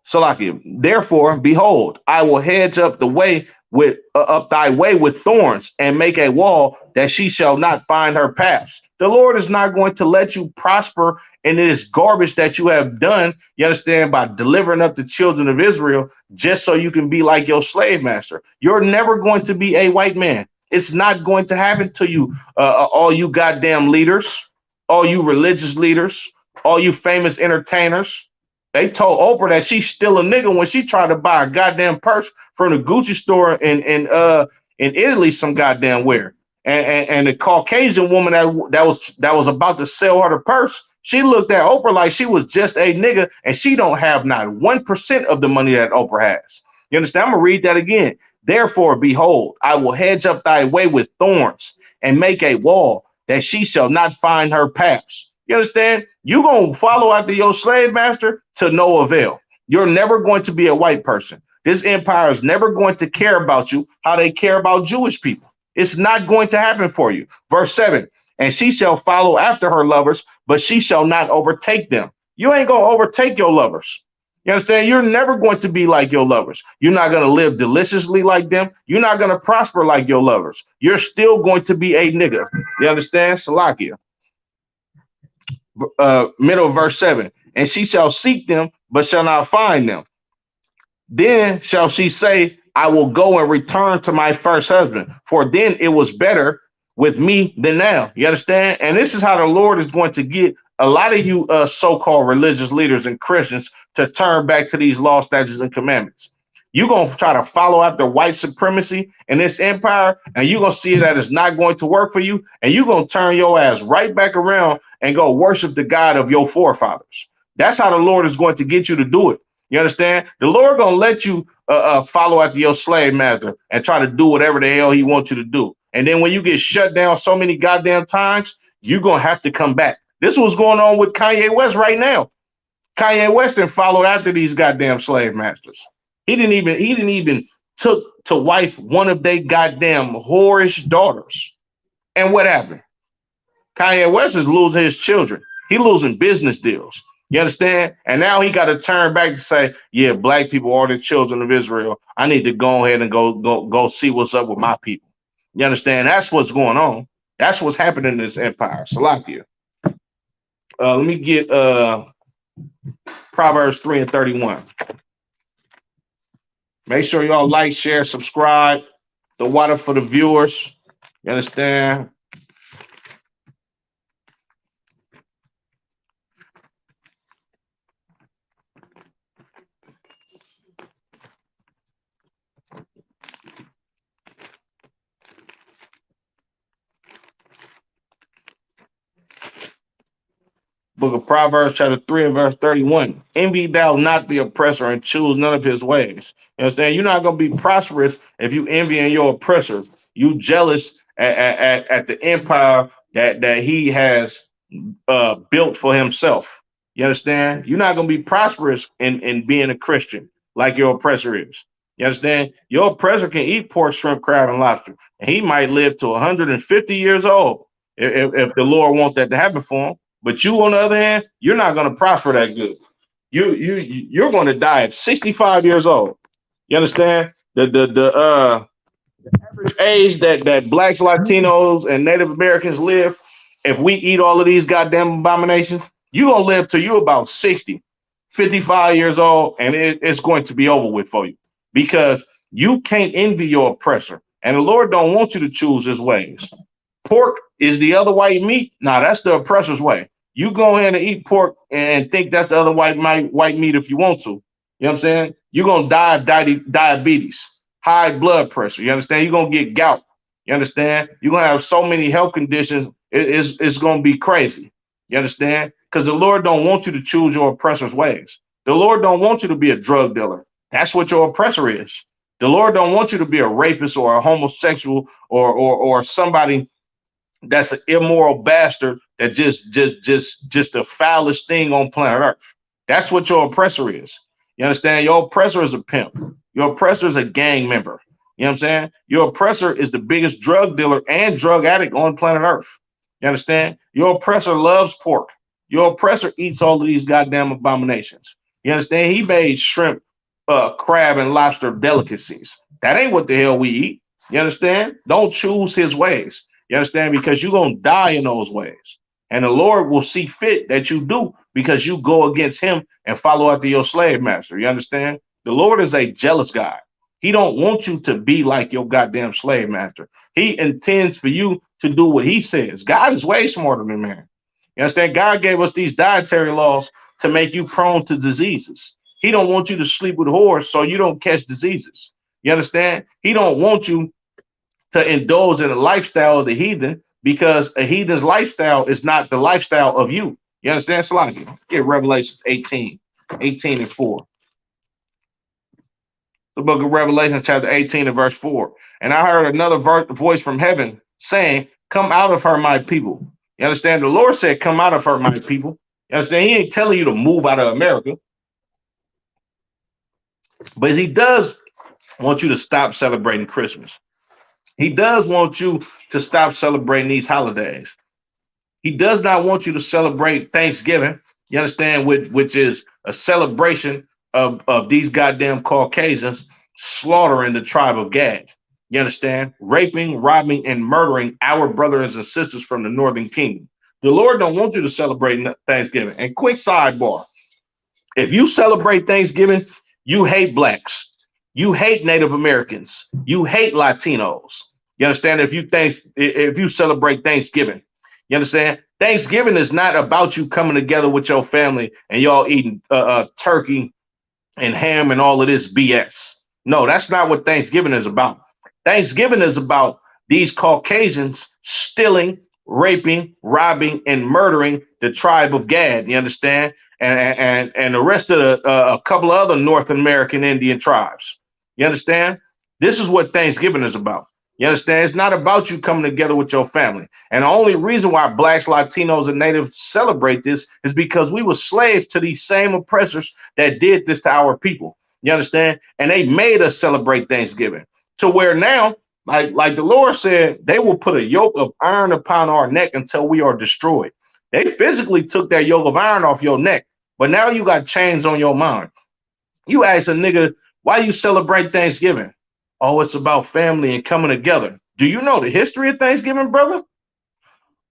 Salakia, therefore behold, I will hedge up the way with up thy way with thorns and make a wall that she shall not find her paths. The Lord is not going to let you prosper in this garbage that you have done, you understand, by delivering up the children of Israel just so you can be like your slave master. You're never going to be a white man. It's not going to happen to you, all you goddamn leaders, all you religious leaders, all you famous entertainers. They told Oprah that she's still a nigga when she tried to buy a goddamn purse from the Gucci store in Italy, some goddamn where. And the Caucasian woman that was about to sell her the purse, she looked at Oprah like she was just a nigga, and she don't have not 1% of the money that Oprah has. You understand? I'm gonna read that again. Therefore, behold, I will hedge up thy way with thorns and make a wall that she shall not find her paths. You understand? You're going to follow after your slave master to no avail. You're never going to be a white person. This empire is never going to care about you how they care about Jewish people. It's not going to happen for you. Verse 7, and she shall follow after her lovers, but she shall not overtake them. You ain't going to overtake your lovers. You understand? You're never going to be like your lovers. You're not going to live deliciously like them. You're not going to prosper like your lovers. You're still going to be a nigga. You understand? Salakia. Middle of verse 7, and she shall seek them, but shall not find them. Then shall she say, I will go and return to my first husband, for then it was better with me than now. You understand? And this is how the Lord is going to get a lot of you so-called religious leaders and Christians to turn back to these law, statutes, and commandments. You're going to try to follow after white supremacy in this empire, and you're going to see that it's not going to work for you, and you're going to turn your ass right back around and go worship the God of your forefathers. That's how the Lord is going to get you to do it. You understand? The Lord going to let you follow after your slave master and try to do whatever the hell he wants you to do. And then when you get shut down so many goddamn times, you're gonna have to come back. This is what's going on with Kanye West right now. Kanye West didn't follow after these goddamn slave masters. He didn't even took to wife one of their goddamn whorish daughters. And what happened? Kanye West is losing his children. He losing business deals. You understand? And now he got to turn back to say, yeah, black people are the children of Israel. I need to go ahead and go see what's up with my people. You understand? That's what's going on. That's what's happening in this empire. Salakia. Let me get Proverbs 3 and 31. Make sure y'all like, share, subscribe. The water for the viewers. You understand? Book of Proverbs, chapter 3 and verse 31. Envy thou not the oppressor and choose none of his ways. You understand? You're not going to be prosperous if you envying your oppressor. You jealous at the empire that he has built for himself. You understand? You're not going to be prosperous in being a Christian like your oppressor is. You understand? Your oppressor can eat pork, shrimp, crab, and lobster, and he might live to 150 years old if the Lord wants that to happen for him. But you, on the other hand, you're not going to prosper that good. You're going to die at 65 years old. You understand? The average age that blacks, Latinos, and Native Americans live, if we eat all of these goddamn abominations, you're going to live till you're about 60, 55 years old, and it's going to be over with for you because you can't envy your oppressor. And the Lord don't want you to choose his ways. Pork is the other white meat. Nah, that's the oppressor's way. You go ahead and eat pork and think that's the other white meat if you want to. You know what I'm saying? You're going to die of diabetes, high blood pressure. You understand? You're going to get gout. You understand? You're going to have so many health conditions. It's going to be crazy. You understand? Because the Lord don't want you to choose your oppressor's ways. The Lord don't want you to be a drug dealer. That's what your oppressor is. The Lord don't want you to be a rapist or a homosexual or somebody that's an immoral bastard that just the foulest thing on planet Earth. That's what your oppressor is. You understand? Your oppressor is a pimp. Your oppressor is a gang member. You know what I'm saying? Your oppressor is the biggest drug dealer and drug addict on planet Earth. You understand? Your oppressor loves pork. Your oppressor eats all of these goddamn abominations. You understand? He made shrimp, crab, and lobster delicacies. That ain't what the hell we eat. You understand? Don't choose his ways. You understand? Because you're going to die in those ways. And the Lord will see fit that you do because you go against him and follow after your slave master. You understand? The Lord is a jealous God. He don't want you to be like your goddamn slave master. He intends for you to do what he says. God is way smarter than man. You understand? God gave us these dietary laws to make you prone to diseases. He don't want you to sleep with whores so you don't catch diseases. You understand? He don't want you to indulge in a lifestyle of the heathen because a heathen's lifestyle is not the lifestyle of you. You understand? Salaki? Get Revelations 18 and 4. The book of Revelation, chapter 18 and verse 4. And I heard another voice from heaven saying, come out of her, my people. You understand? The Lord said, come out of her, my people. You understand? He ain't telling you to move out of America. But he does want you to stop celebrating Christmas. He does want you to stop celebrating these holidays. He does not want you to celebrate Thanksgiving, you understand, which is a celebration of these goddamn Caucasians slaughtering the tribe of Gad. You understand? Raping, robbing, and murdering our brothers and sisters from the northern kingdom. The Lord don't want you to celebrate Thanksgiving. And quick sidebar, if you celebrate Thanksgiving, you hate blacks. You hate Native Americans. You hate Latinos. You understand? If you celebrate Thanksgiving, you understand? Thanksgiving is not about you coming together with your family and y'all eating turkey and ham and all of this BS. No, that's not what Thanksgiving is about. Thanksgiving is about these Caucasians stealing, raping, robbing, and murdering the tribe of Gad. You understand? And the rest of a couple of other North American Indian tribes. You understand? This is what Thanksgiving is about. You understand? It's not about you coming together with your family. And the only reason why blacks, Latinos, and natives celebrate this is because we were slaves to these same oppressors that did this to our people. You understand? And they made us celebrate Thanksgiving to where now, like the Lord said, they will put a yoke of iron upon our neck until we are destroyed. They physically took that yoke of iron off your neck, but now you got chains on your mind. You ask a nigga, why you celebrate Thanksgiving? Oh, it's about family and coming together. Do you know the history of Thanksgiving, brother?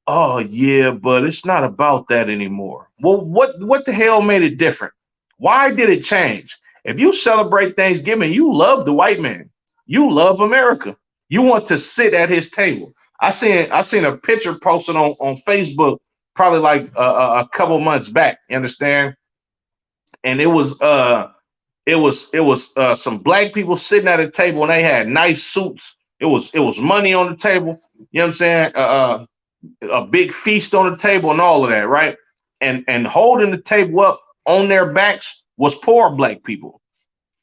Oh yeah, but it's not about that anymore. Well, what the hell made it different? Why did it change? If you celebrate Thanksgiving, you love the white man. You love America. You want to sit at his table. I seen a picture posted on Facebook probably like a couple months back. You understand? And it was some black people sitting at a table and they had nice suits. It was money on the table. You know what I'm saying? A big feast on the table and all of that, right? And holding the table up on their backs was poor black people.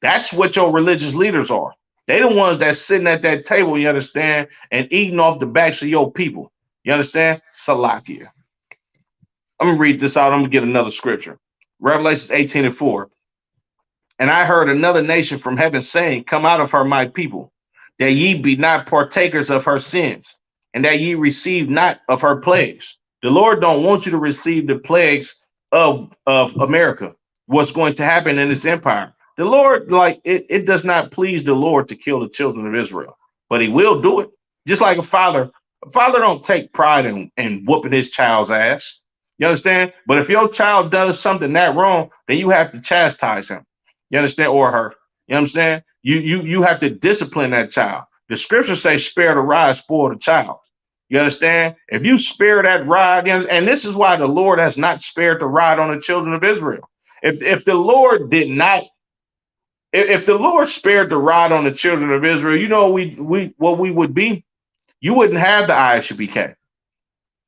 That's what your religious leaders are. They the ones that's sitting at that table, you understand, and eating off the backs of your people. You understand? Salakia. I'm gonna read this out. I'm gonna get another scripture. Revelation 18:4. And I heard another nation from heaven saying, come out of her, my people, that ye be not partakers of her sins, and that ye receive not of her plagues. The Lord don't want you to receive the plagues of America, what's going to happen in this empire. The Lord, like it does not please the Lord to kill the children of Israel, but he will do it. Just like a father. A father don't take pride in whooping his child's ass. You understand? But if your child does something that wrong, then you have to chastise him. You understand? Or her. You know what I'm saying? You have to discipline that child. The scriptures say, spare the rod, spoil the child. You understand? If you spare that rod, and this is why the Lord has not spared the rod on the children of Israel. If the Lord did not, if the Lord spared the rod on the children of Israel, you know what we would be? You wouldn't have the ISUBK.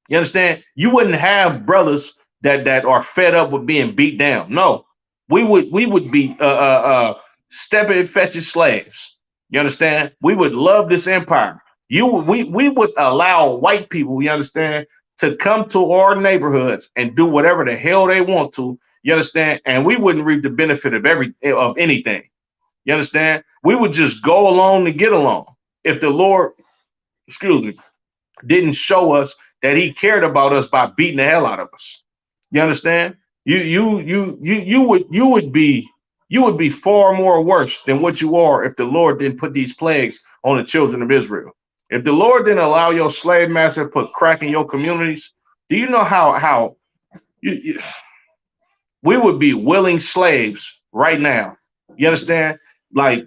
You understand? You wouldn't have brothers that are fed up with being beat down. No, we would be stepping fetching slaves. You understand? We would love this empire. We would allow white people, you understand, to come to our neighborhoods and do whatever the hell they want to. You understand? And we wouldn't reap the benefit of anything. You understand? We would just go along to get along. If the Lord, excuse me, didn't show us that he cared about us by beating the hell out of us. You understand? You would be far more worse than what you are if the Lord didn't put these plagues on the children of Israel. If the Lord didn't allow your slave master to put crack in your communities, do you know how we would be willing slaves right now? You understand? Like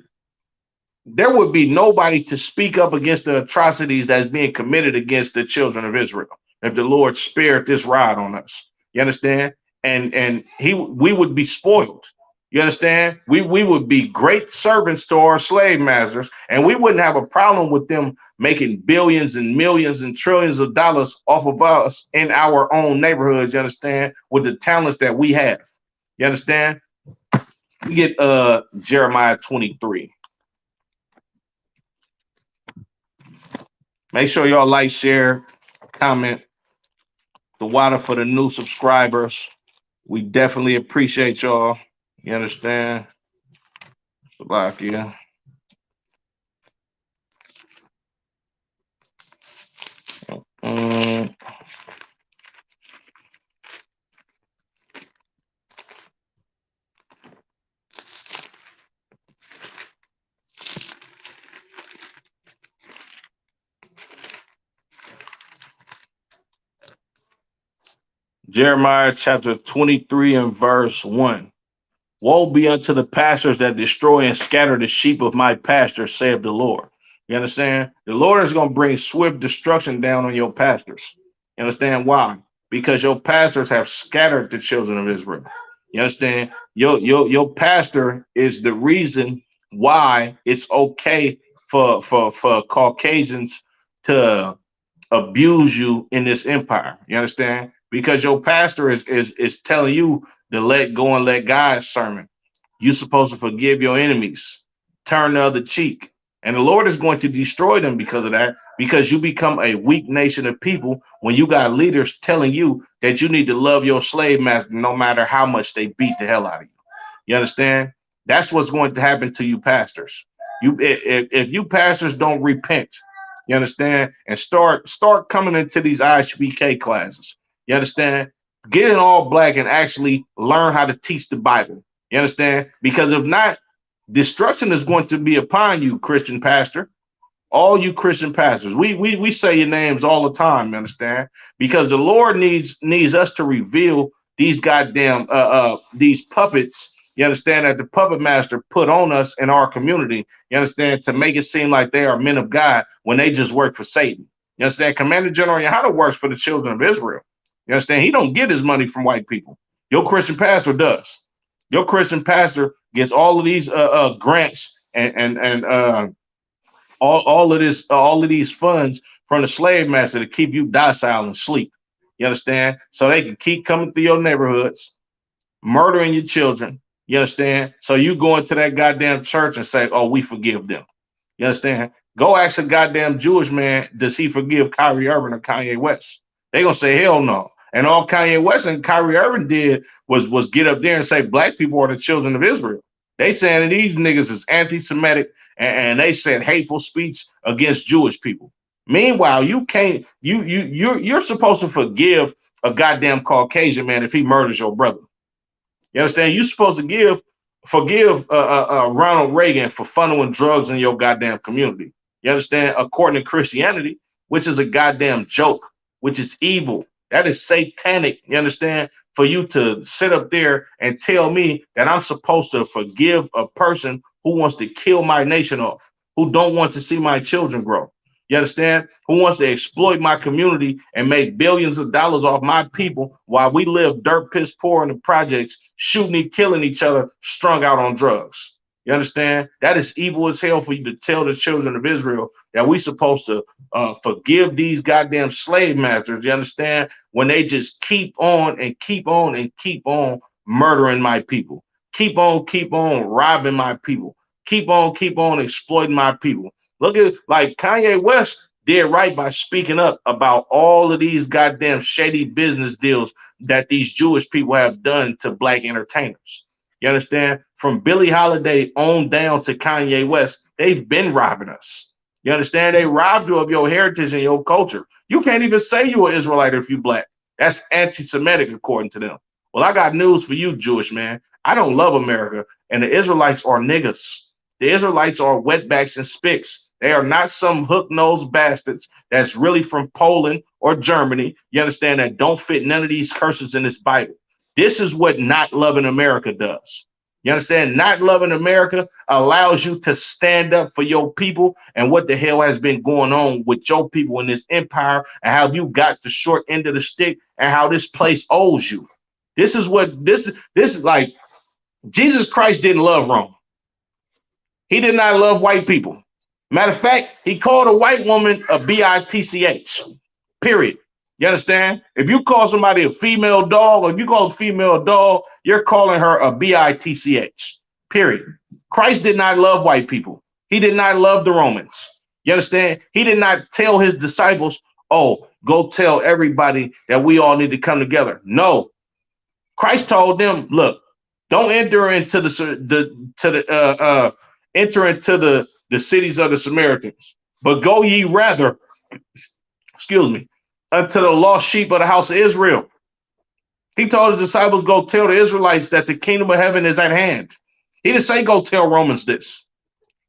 there would be nobody to speak up against the atrocities that's being committed against the children of Israel if the Lord spared this rod on us. You understand? And we would be spoiled. You understand? We would be great servants to our slave masters, and we wouldn't have a problem with them making billions and millions and trillions of dollars off of us in our own neighborhoods. You understand? With the talents that we have. You understand? We get Jeremiah 23. Make sure y'all like, share, comment. The water for the new subscribers. We definitely appreciate y'all. You understand? Slovakia. Mm. Jeremiah chapter 23 and verse 1. Woe be unto the pastors that destroy and scatter the sheep of my pasture, saith the Lord. You understand? The Lord is going to bring swift destruction down on your pastors. You understand why? Because your pastors have scattered the children of Israel. You understand? Your pastor is the reason why it's okay for Caucasians to abuse you in this empire. You understand? Because your pastor is telling you the let go and let God sermon. You're supposed to forgive your enemies, turn the other cheek, And the Lord is going to destroy them because of that, because you become a weak nation of people when you got leaders telling you that you need to love your slave master no matter how much they beat the hell out of you. You understand? That's what's going to happen to you pastors. If you pastors don't repent, you understand, and start coming into these IHBK classes. You understand? Get in all black and actually learn how to teach the Bible. You understand? Because if not, destruction is going to be upon you, Christian pastor. All you Christian pastors, we say your names all the time, you understand? Because the Lord needs us to reveal these goddamn these puppets, you understand, that the puppet master put on us in our community, you understand, to make it seem like they are men of God when they just work for Satan. You understand? Commander General Yohana works for the children of Israel. You understand? He don't get his money from white people. Your Christian pastor does. Your Christian pastor gets all of these grants and all of these funds from the slave master to keep you docile and sleep. You understand? So they can keep coming through your neighborhoods, murdering your children. You understand? So you go into that goddamn church and say, "Oh, we forgive them." You understand? Go ask a goddamn Jewish man, does he forgive Kyrie Irving or Kanye West? They gonna say hell no. And all Kanye West and Kyrie Irving did was get up there and say black people are the children of Israel. They saying that these niggas is anti-Semitic and they said hateful speech against Jewish people. Meanwhile, you can't you're supposed to forgive a goddamn Caucasian man if he murders your brother. You understand? You're supposed to forgive Ronald Reagan for funneling drugs in your goddamn community. You understand? According to Christianity, which is a goddamn joke, which is evil. That is satanic. You understand? For you to sit up there and tell me that I'm supposed to forgive a person who wants to kill my nation off, who don't want to see my children grow. You understand? Who wants to exploit my community and make billions of dollars off my people while we live dirt piss poor in the projects, shooting and killing each other, strung out on drugs. You understand? That is evil as hell for you to tell the children of Israel that we supposed to forgive these goddamn slave masters. You understand? When they just keep on and keep on and keep on murdering my people, keep on robbing my people, keep on exploiting my people. Look at like Kanye West did right by speaking up about all of these goddamn shady business deals that these Jewish people have done to black entertainers. You understand? From Billie Holiday on down to Kanye West, they've been robbing us. You understand? They robbed you of your heritage and your culture. You can't even say you're an Israelite if you black. That's anti-Semitic according to them. Well, I got news for you, Jewish man. I don't love America, and the Israelites are niggas. The Israelites are wetbacks and spicks. They are not some hook-nosed bastards that's really from Poland or Germany, you understand, that don't fit none of these curses in this Bible. This is what not loving America does. You understand? Not loving America allows you to stand up for your people and what the hell has been going on with your people in this empire and how you got the short end of the stick and how this place owes you. This is like Jesus Christ didn't love Rome. He did not love white people. Matter of fact, he called a white woman a bitch, period. You understand? If you call somebody a female dog, or if you call a female a dog, you're calling her a bitch, period. Christ did not love white people. He did not love the Romans. You understand? He did not tell his disciples, oh, go tell everybody that we all need to come together. No. Christ told them, look, don't enter into the cities of the Samaritans, but go ye rather, unto the lost sheep of the house of Israel. He told his disciples, go tell the Israelites that the kingdom of heaven is at hand. He didn't say, go tell Romans this.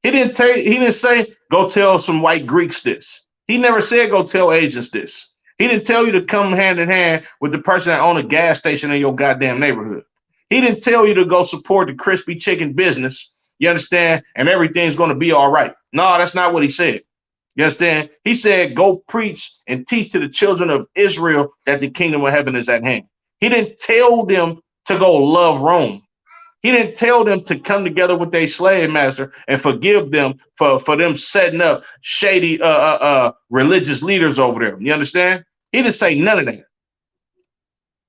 He didn't say, go tell some white Greeks this. He never said, go tell Asians this. He didn't tell you to come hand in hand with the person that owned a gas station in your goddamn neighborhood. He didn't tell you to go support the crispy chicken business, you understand, and everything's going to be all right. No, that's not what he said. You understand? He said, go preach and teach to the children of Israel that the kingdom of heaven is at hand. He didn't tell them to go love Rome. He didn't tell them to come together with their slave master and forgive them for them setting up shady religious leaders over there. You understand? He didn't say none of that.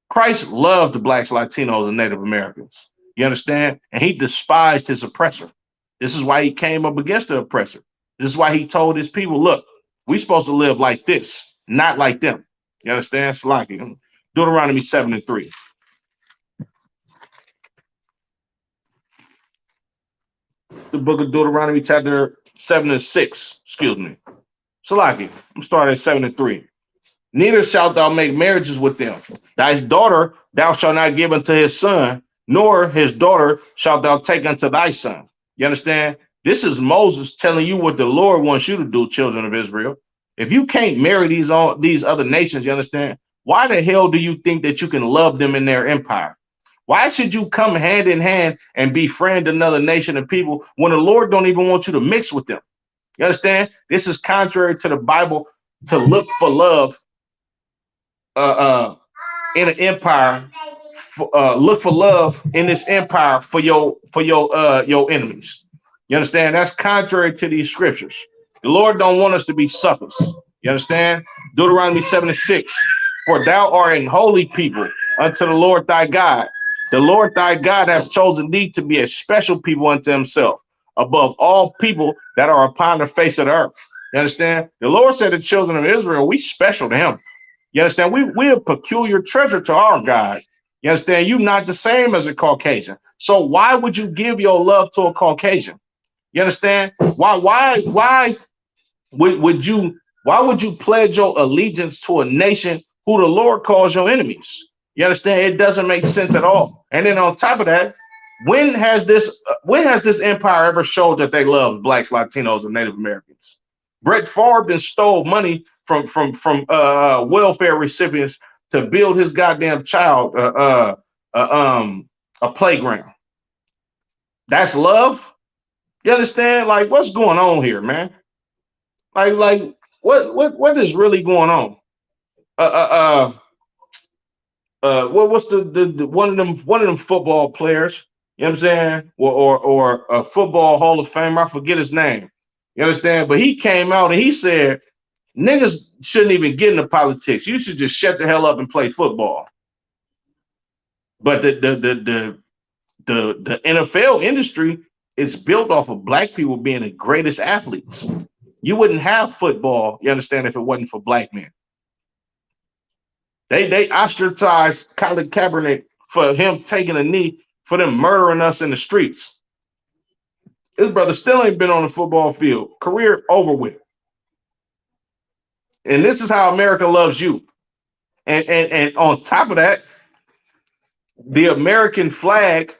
Christ loved the blacks, Latinos, and Native Americans. You understand? And he despised his oppressor. This is why he came up against the oppressor. This is why he told his people, look, we supposed to live like this, not like them. You understand? Slaki. Deuteronomy 7:3. The book of Deuteronomy, chapter 7:6. Excuse me. Salaki. I'm starting at 7:3. Neither shalt thou make marriages with them. Thy daughter thou shalt not give unto his son, nor his daughter shalt thou take unto thy son. You understand? This is Moses telling you what the Lord wants you to do, children of Israel. If you can't marry these other nations, you understand? Why the hell do you think that you can love them in their empire? Why should you come hand in hand and befriend another nation of people when the Lord don't even want you to mix with them? You understand? This is contrary to the Bible to look for love uh, uh, in an empire. Look for love in this empire for your enemies. You understand? That's contrary to these scriptures. The Lord don't want us to be suckers. You understand? Deuteronomy 7:6. For thou art an holy people unto the Lord thy God. The Lord thy God hath chosen thee to be a special people unto himself, above all people that are upon the face of the earth. You understand? The Lord said to the children of Israel, we special to him. You understand? We're a peculiar treasure to our God. You understand? You're not the same as a Caucasian. So why would you give your love to a Caucasian? You understand? Why would you pledge your allegiance to a nation who the Lord calls your enemies? You understand? It doesn't make sense at all. And then on top of that, when has this empire ever showed that they love blacks, Latinos, and Native Americans? Brett Favre stole money from welfare recipients to build his goddamn child a playground. That's love. You understand? Like, what's going on here, man? Like, what is really going on? Uh, what's the one of them football players? You know what I'm saying? Or a football Hall of Famer. I forget his name. You understand? But he came out and he said, niggas shouldn't even get into politics. You should just shut the hell up and play football. But the NFL industry is built off of black people being the greatest athletes. You wouldn't have football, you understand, if it wasn't for black men. They ostracized Colin Kaepernick for him taking a knee, for them murdering us in the streets. His brother still ain't been on the football field. Career over with. And this is how America loves you. And on top of that, the American flag,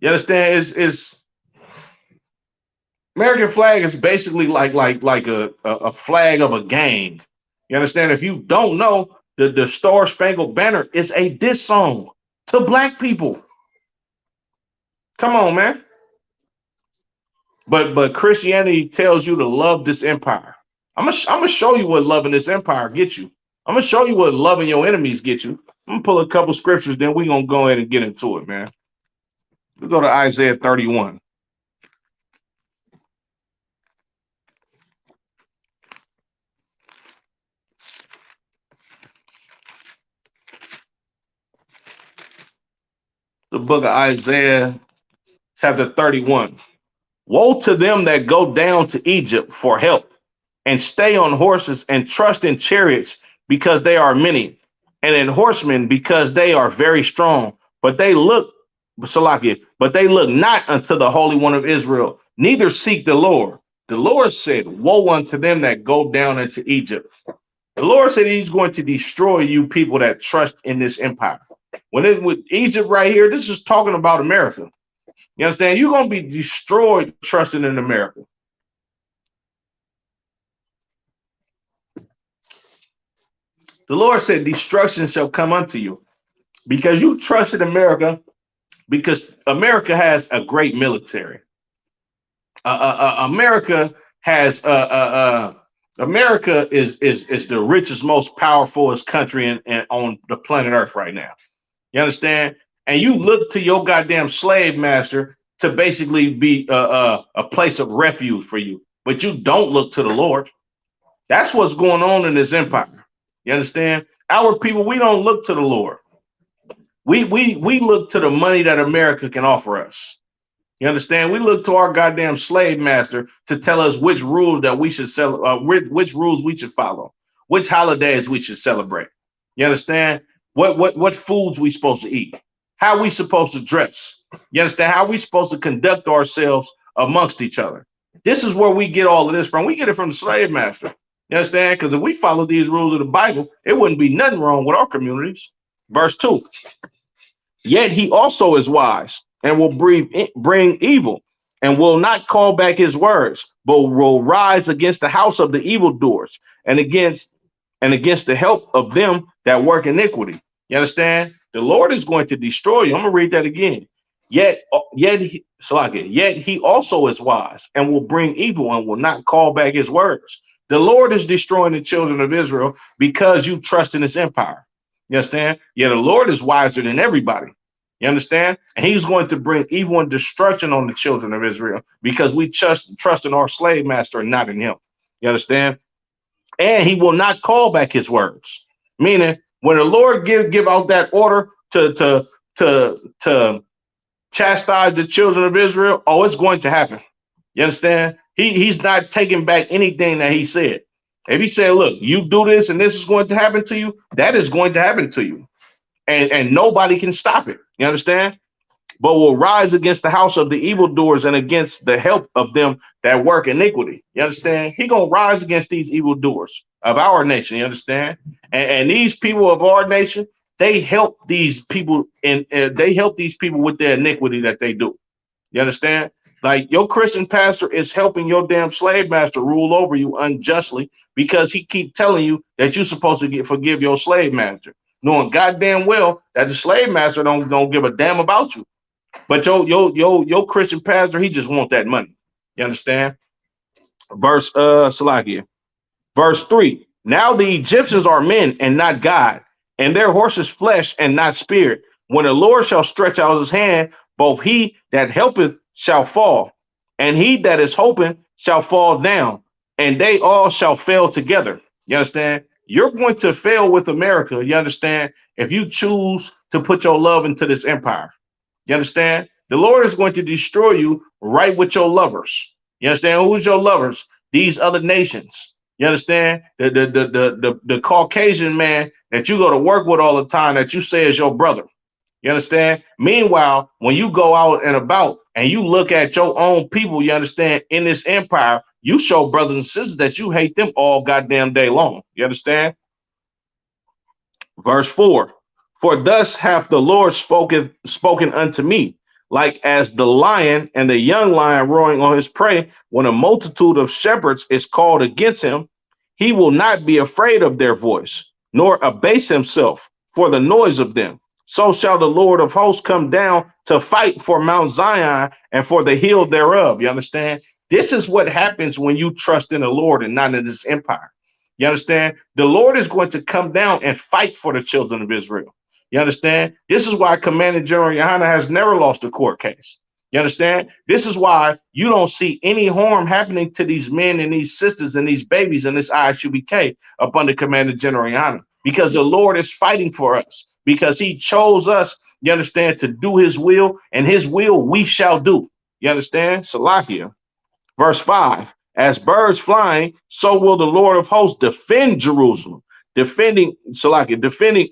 you understand, is American flag is basically like a flag of a gang. You understand? If you don't know, the Star Spangled Banner is a diss song to black people. Come on, man. But Christianity tells you to love this empire. I'm gonna show you what loving this empire gets you. I'm gonna show you what loving your enemies get you. I'm gonna pull a couple scriptures, then we're gonna go ahead and get into it, man. Let's go to Isaiah 31. The book of Isaiah, chapter 31. Woe to them that go down to Egypt for help, and stay on horses, and trust in chariots, because they are many, and in horsemen, because they are very strong. But they look, Salakia, but they look not unto the Holy One of Israel, neither seek the Lord. The Lord said, woe unto them that go down into Egypt. The Lord said he's going to destroy you people that trust in this empire. With Egypt right here, this is talking about America. You understand? You're going to be destroyed trusting in America. The Lord said, destruction shall come unto you because you trusted America, because America has a great military. America has America is the richest, most powerful country on the planet Earth right now. You understand? And you look to your goddamn slave master to basically be a place of refuge for you, but you don't look to the Lord. That's what's going on in this empire. You understand? Our people, we don't look to the Lord. We look to the money that America can offer us. You understand? We look to our goddamn slave master to tell us which rules that we should which rules we should follow, which holidays we should celebrate. You understand? What foods we supposed to eat, how we supposed to dress. You understand? How we supposed to conduct ourselves amongst each other. This is where we get all of this from. We get it from the slave master. You understand? Because if we follow these rules of the Bible, it wouldn't be nothing wrong with our communities. Verse 2. Yet he also is wise and will bring evil and will not call back his words, but will rise against the house of the evildoers and against the help of them that work iniquity. You understand? The Lord is going to destroy you. I'm gonna read that again. Yet he also is wise and will bring evil and will not call back his words. The Lord is destroying the children of Israel because you trust in his empire. You understand? Yeah, the Lord is wiser than everybody. You understand? And he's going to bring evil and destruction on the children of Israel because we trust in our slave master and not in him. You understand? And he will not call back his words. Meaning, when the Lord give out that order to chastise the children of Israel, oh, it's going to happen. You understand? He's not taking back anything that he said. If he said, look, you do this and this is going to happen to you, that is going to happen to you. And nobody can stop it. You understand? But will rise against the house of the evildoers and against the help of them that work iniquity. You understand? He gonna rise against these evildoers of our nation. You understand? And these people of our nation, they help these people they help these people with their iniquity that they do. You understand? Like your Christian pastor is helping your damn slave master rule over you unjustly because he keep telling you that you're supposed to forgive your slave master, knowing goddamn well that the slave master don't give a damn about you. But your Christian pastor, he just want that money. You understand? Salakia. Verse 3. Now the Egyptians are men and not God, and their horses flesh and not spirit. When the Lord shall stretch out his hand, both he that helpeth shall fall, and he that is hoping shall fall down, and they all shall fail together. You understand? You're going to fail with America, you understand, if you choose to put your love into this empire. You understand? The Lord is going to destroy you right with your lovers. You understand? Who's your lovers? These other nations. You understand? The Caucasian man that you go to work with all the time that you say is your brother. You understand? Meanwhile, when you go out and about and you look at your own people, you understand, in this empire, you show brothers and sisters that you hate them all goddamn day long. You understand? Verse 4. For thus hath the Lord spoken unto me, like as the lion and the young lion roaring on his prey, when a multitude of shepherds is called against him, he will not be afraid of their voice, nor abase himself for the noise of them. So shall the Lord of hosts come down to fight for Mount Zion and for the hill thereof. You understand? This is what happens when you trust in the Lord and not in this empire. You understand? The Lord is going to come down and fight for the children of Israel. You understand? This is why Commander General Yohana has never lost a court case. You understand? This is why you don't see any harm happening to these men and these sisters and these babies in this ISUBK up under Commander General Yohana, because the Lord is fighting for us, because he chose us, you understand, to do his will, and his will we shall do. You understand? Salakia. Verse 5. As birds flying, so will the Lord of hosts defend Jerusalem. Defending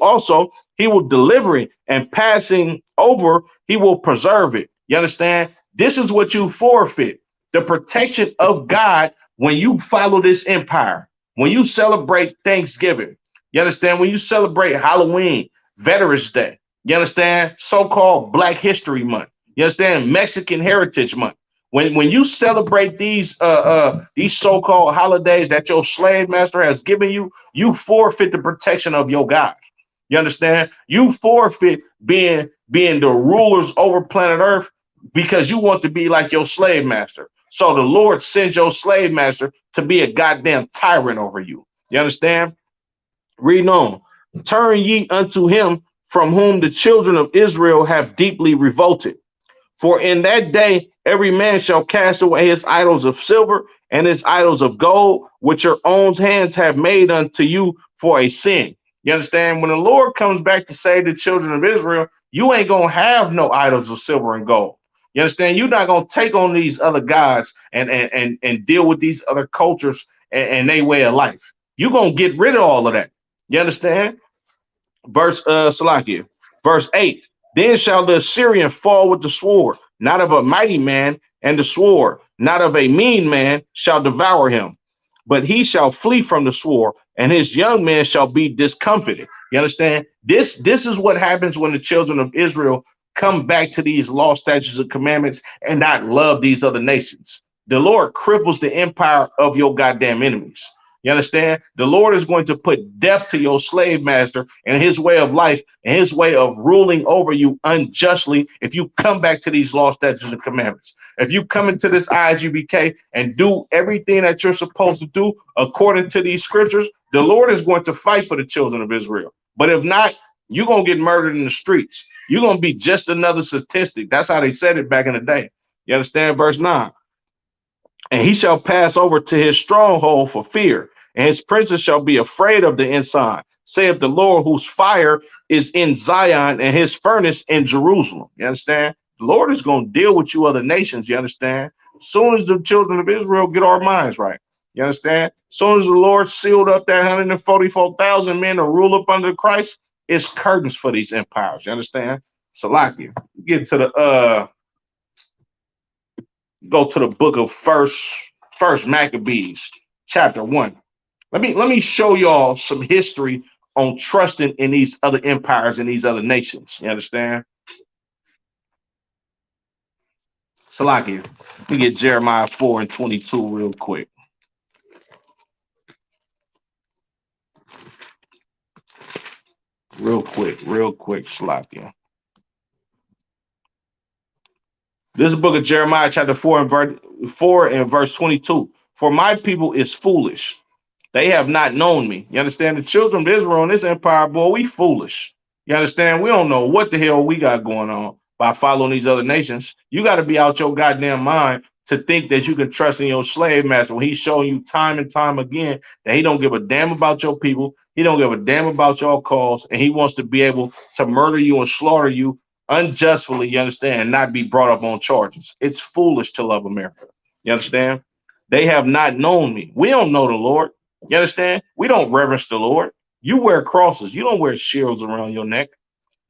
also, he will deliver it, and passing over, he will preserve it. You understand? This is what you forfeit. The protection of God when you follow this empire, when you celebrate Thanksgiving. You understand? When you celebrate Halloween, Veterans Day. You understand? So-called Black History Month. You understand? Mexican Heritage Month. When you celebrate these so-called holidays that your slave master has given you, you forfeit the protection of your God. You understand? You forfeit being the rulers over planet Earth because you want to be like your slave master. So the Lord sends your slave master to be a goddamn tyrant over you. You understand? Read on. Turn ye unto him from whom the children of Israel have deeply revolted. For in that day every man shall cast away his idols of silver and his idols of gold, which your own hands have made unto you for a sin. You understand? When the Lord comes back to save the children of Israel, you ain't going to have no idols of silver and gold. You understand? You're not gonna take on these other gods and deal with these other cultures and their way of life. You're gonna get rid of all of that. You understand? Verse Salakia, verse 8. Then shall the Assyrian fall with the sword, not of a mighty man, and the sword, not of a mean man, shall devour him. But he shall flee from the sword, and his young men shall be discomfited. You understand? This is what happens when the children of Israel come back to these law, statutes, and commandments and not love these other nations. The Lord cripples the empire of your goddamn enemies. You understand? The Lord is going to put death to your slave master and his way of life and his way of ruling over you unjustly if you come back to these law, statutes, and commandments. If you come into this IGBK and do everything that you're supposed to do according to these scriptures, the Lord is going to fight for the children of Israel. But if not, you're going to get murdered in the streets. You're going to be just another statistic. That's how they said it back in the day. You understand? Verse 9. And he shall pass over to his stronghold for fear, and his princes shall be afraid of the ensign, saith the Lord, whose fire is in Zion and his furnace in Jerusalem. You understand? The Lord is going to deal with you other nations. You understand? As soon as the children of Israel get our minds right. You understand? As soon as the Lord sealed up that 144,000 men to rule up under Christ, it's curtains for these empires. You understand? Salakia. Get to the go to the book of first Maccabees, chapter 1. Let me show y'all some history on trusting in these other empires and these other nations. You understand? Salakia. Let me get Jeremiah 4 and 22 real quick. Real quick, Salakia. This is the book of Jeremiah, chapter 4 and verse 22. For my people is foolish. They have not known me. You understand? The children of Israel in this empire, boy, we foolish. You understand? We don't know what the hell we got going on by following these other nations. You got to be out your goddamn mind to think that you can trust in your slave master when he's showing you time and time again that he don't give a damn about your people. He don't give a damn about your cause, and he wants to be able to murder you and slaughter you unjustly, you understand, and not be brought up on charges. It's foolish to love America. You understand? They have not known me. We don't know the Lord. You understand? We don't reverence the Lord. You wear crosses. You don't wear shields around your neck.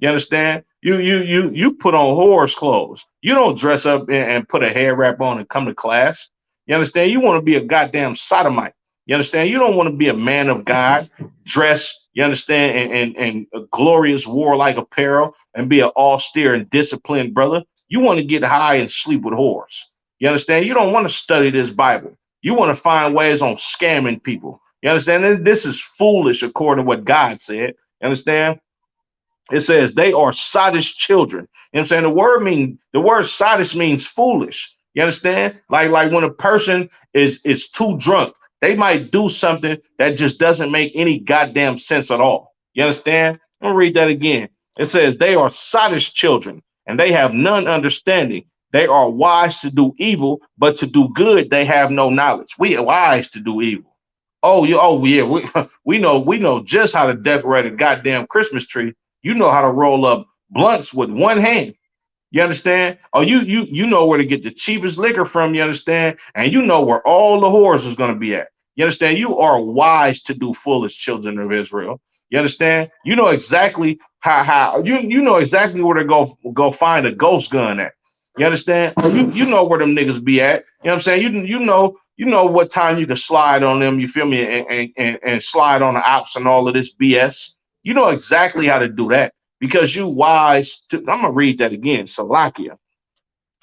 You understand? You put on whore's clothes. You don't dress up and put a hair wrap on and come to class. You understand? You want to be a goddamn sodomite. You understand? You don't want to be a man of God, dress, you understand, and a glorious warlike apparel and be an austere and disciplined brother. You want to get high and sleep with whores. You understand? You don't want to study this Bible. You want to find ways on scamming people. You understand? This is foolish according to what God said. You understand? It says they are sottish children. You know what I'm saying? The word sottish means foolish. You understand? Like when a person is too drunk, they might do something that just doesn't make any goddamn sense at all. You understand? I'm gonna read that again. It says they are sottish children, and they have none understanding. They are wise to do evil, but to do good they have no knowledge. We are wise to do evil. Oh yeah, we know just how to decorate a goddamn Christmas tree. You know how to roll up blunts with one hand. You understand? Oh, you know where to get the cheapest liquor from, you understand? And you know where all the whores is gonna be at. You understand? You are wise to do foolish, children of Israel. You understand? You know exactly how you know exactly where to go find a ghost gun at. You understand? You know where them niggas be at. You know what I'm saying? You know what time you can slide on them, you feel me, and slide on the ops and all of this BS. You know exactly how to do that because you wise to, I'm gonna read that again, Salakia.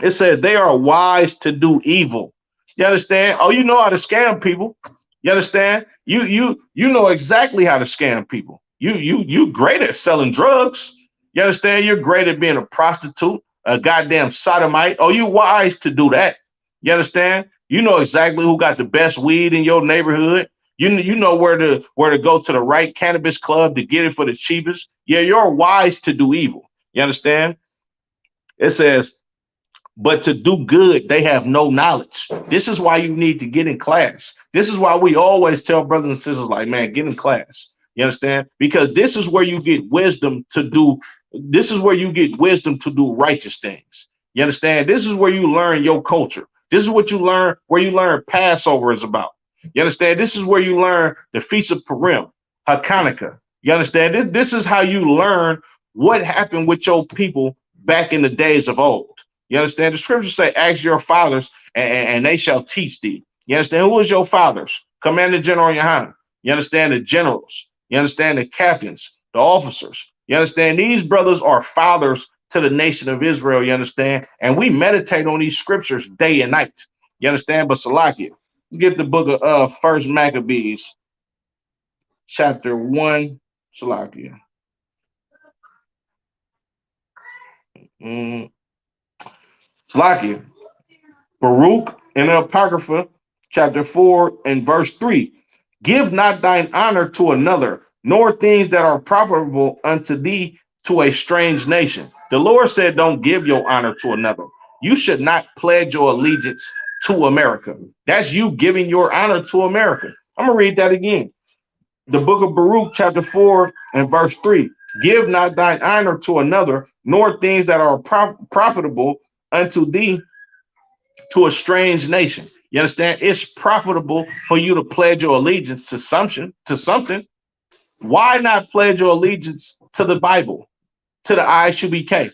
It said they are wise to do evil. You understand? Oh, you know how to scam people. You understand? You know exactly how to scam people. You great at selling drugs. You understand? You're great at being a prostitute, a goddamn sodomite. Oh, you wise to do that. You understand? You know exactly who got the best weed in your neighborhood. You know where to go to the right cannabis club to get it for the cheapest. Yeah, you're wise to do evil. You understand? It says, but to do good, they have no knowledge. This is why you need to get in class. This is why we always tell brothers and sisters, like, man, get in class. You understand? Because this is where you get wisdom to do. This is where you get wisdom to do righteous things. You understand? This is where you learn your culture. This is what you learn, where you learn Passover is about. You understand? This is where you learn the Feast of Purim, Hanukkah. You understand? This is how you learn what happened with your people back in the days of old. You understand? The scriptures say, ask your fathers, and they shall teach thee. You understand? Who is your fathers? Commander General Yohanan. You understand? The generals. You understand? The captains, the officers. You understand? These brothers are fathers to the nation of Israel. You understand? And we meditate on these scriptures day and night. You understand? But Salakia, get the book of First Maccabees, chapter 1. Salakia. Salakia. Baruch in the Apocrypha, chapter 4 and verse 3. Give not thine honor to another, nor things that are profitable unto thee to a strange nation. The Lord said, don't give your honor to another. You should not pledge your allegiance to America. That's you giving your honor to America. I'm going to read that again. The book of Baruch, chapter 4 and verse 3. Give not thine honor to another, nor things that are profitable unto thee to a strange nation. You understand? It's profitable for you to pledge your allegiance to something. Why not pledge your allegiance to the Bible, to the ISUBK?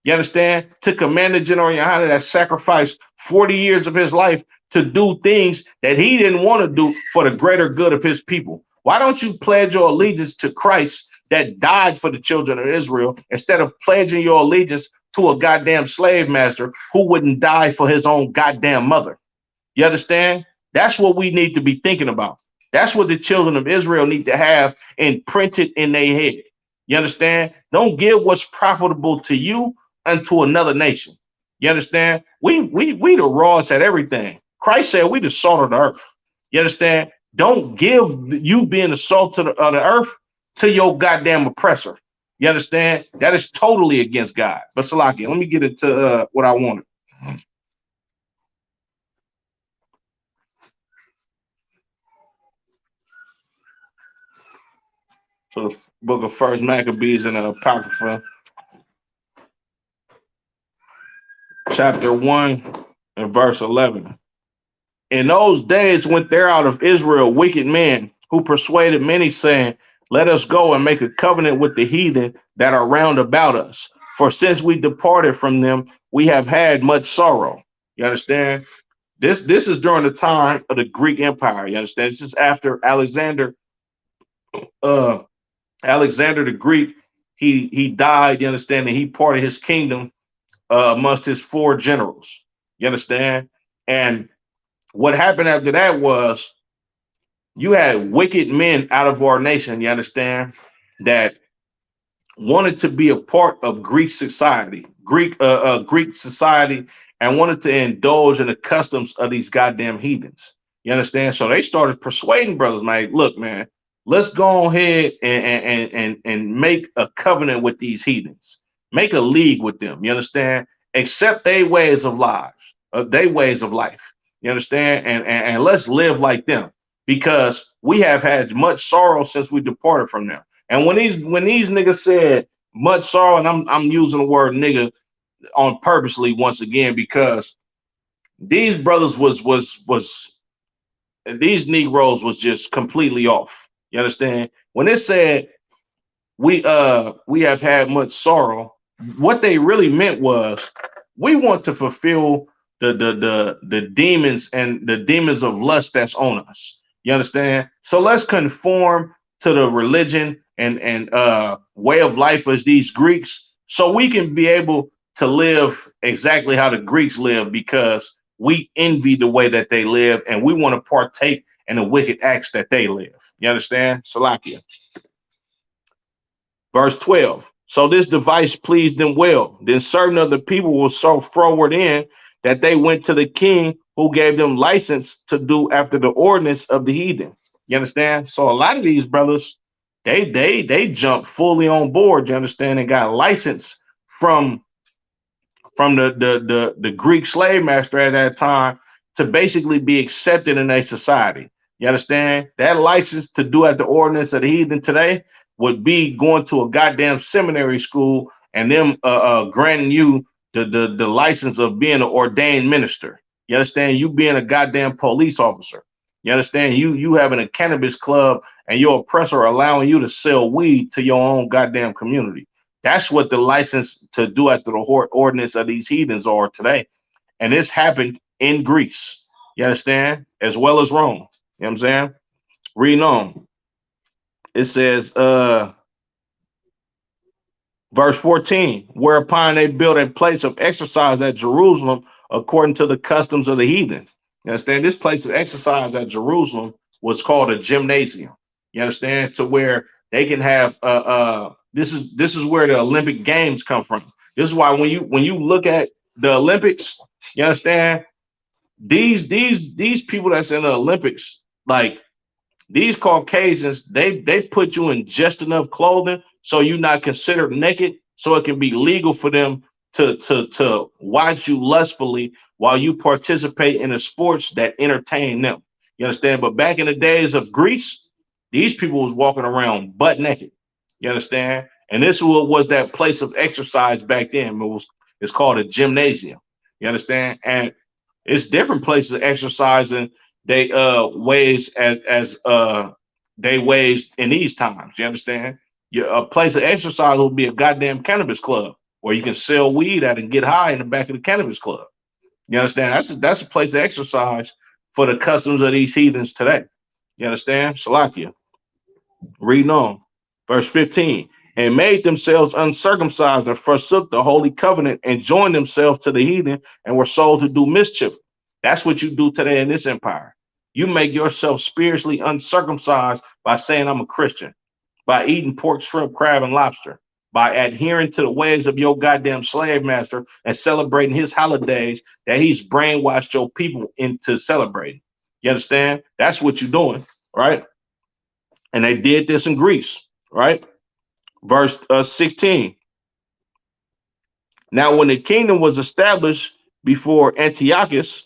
You understand? To Commander General Yohanan that sacrificed 40 years of his life to do things that he didn't want to do for the greater good of his people. Why don't you pledge your allegiance to Christ that died for the children of Israel instead of pledging your allegiance to a goddamn slave master who wouldn't die for his own goddamn mother? You understand? That's what we need to be thinking about. That's what the children of Israel need to have imprinted in their head. You understand? Don't give what's profitable to you unto another nation. You understand? We the raws at everything. Christ said we the salt of the earth. You understand? Don't give you being the salt of the earth to your goddamn oppressor. You understand? That is totally against God. But Salaki, let me get into what I wanted. So the book of First Maccabees in the Apocrypha, chapter 1 and verse 11. In those days went there out of Israel wicked men who persuaded many, saying, let us go and make a covenant with the heathen that are round about us. For since we departed from them, we have had much sorrow. You understand? This is during the time of the Greek Empire. You understand? This is after Alexander the Greek. He died. You understand? And he parted his kingdom amongst his 4 generals. You understand? And what happened after that was you had wicked men out of our nation, you understand, that wanted to be a part of Greek society, Greek society, and wanted to indulge in the customs of these goddamn heathens. You understand? So they started persuading brothers, like, look, man, let's go ahead and make a covenant with these heathens, make a league with them. You understand? Accept their ways of lives, their ways of life. You understand? And let's live like them, because we have had much sorrow since we departed from them. And when these niggas said much sorrow, and I'm using the word nigga on purposely once again, because these brothers was these Negroes was just completely off. You understand? When it said we have had much sorrow, what they really meant was we want to fulfill the demons and the demons of lust that's on us. You understand? So let's conform to the religion and way of life as these Greeks, so we can be able to live exactly how the Greeks live, because we envy the way that they live and we want to partake in the wicked acts that they live. You understand? Salakia. Verse 12. So this device pleased them well. Then certain of the people were so forward in that they went to the king, who gave them license to do after the ordinance of the heathen. You understand? So a lot of these brothers, they jumped fully on board, you understand, and got license from the Greek slave master at that time to basically be accepted in a society. You understand? That license to do at the ordinance of the heathen today would be going to a goddamn seminary school and them granting you the license of being an ordained minister. You understand? You being a goddamn police officer. You understand? You having a cannabis club and your oppressor allowing you to sell weed to your own goddamn community. That's what the license to do after the ordinance of these heathens are today. And this happened in Greece. You understand? As well as Rome. You know what I'm saying? Reading on. It says, verse 14, whereupon they built a place of exercise at Jerusalem according to the customs of the heathen. You understand? This place of exercise at Jerusalem was called a gymnasium. You understand? To where they can have this is where the Olympic Games come from. This is why when you look at the Olympics, you understand these people that's in the Olympics, like these Caucasians, they put you in just enough clothing so you're not considered naked, so it can be legal for them to watch you lustfully while you participate in the sports that entertain them. You understand? But back in the days of Greece, these people was walking around butt naked. You understand? And this was that place of exercise back then. It's called a gymnasium. You understand? And it's different places of exercising they ways as they ways in these times. You understand? A place of exercise will be a goddamn cannabis club where you can sell weed at and get high in the back of the cannabis club. You understand? That's a place of exercise for the customs of these heathens today. You understand? Salakia. Reading on. Verse 15. And made themselves uncircumcised and forsook the holy covenant and joined themselves to the heathen and were sold to do mischief. That's what you do today in this empire. You make yourself spiritually uncircumcised by saying I'm a Christian, by eating pork, shrimp, crab, and lobster, by adhering to the ways of your goddamn slave master and celebrating his holidays that he's brainwashed your people into celebrating. You understand? That's what you're doing, right? And they did this in Greece, right? Verse 16. Now, when the kingdom was established before Antiochus,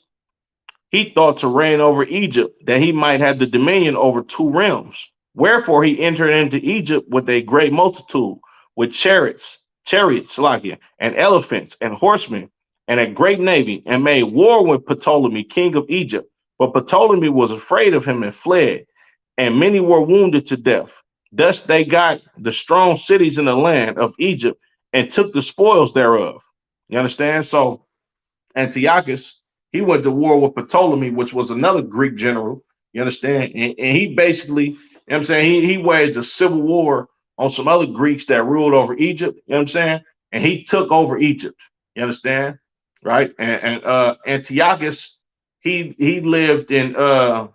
he thought to reign over Egypt, that he might have the dominion over two realms. Wherefore he entered into Egypt with a great multitude, with chariots, Slakia, and elephants and horsemen, and a great navy, and made war with Ptolemy, king of Egypt. But Ptolemy was afraid of him and fled, and many were wounded to death. Thus they got the strong cities in the land of Egypt and took the spoils thereof. You understand? So Antiochus, he went to war with Ptolemy, which was another Greek general. You understand? And he basically, you know what I'm saying, he waged a civil war on some other Greeks that ruled over Egypt. You know what I'm saying? And he took over Egypt. You understand? Right? And Antiochus, he lived in the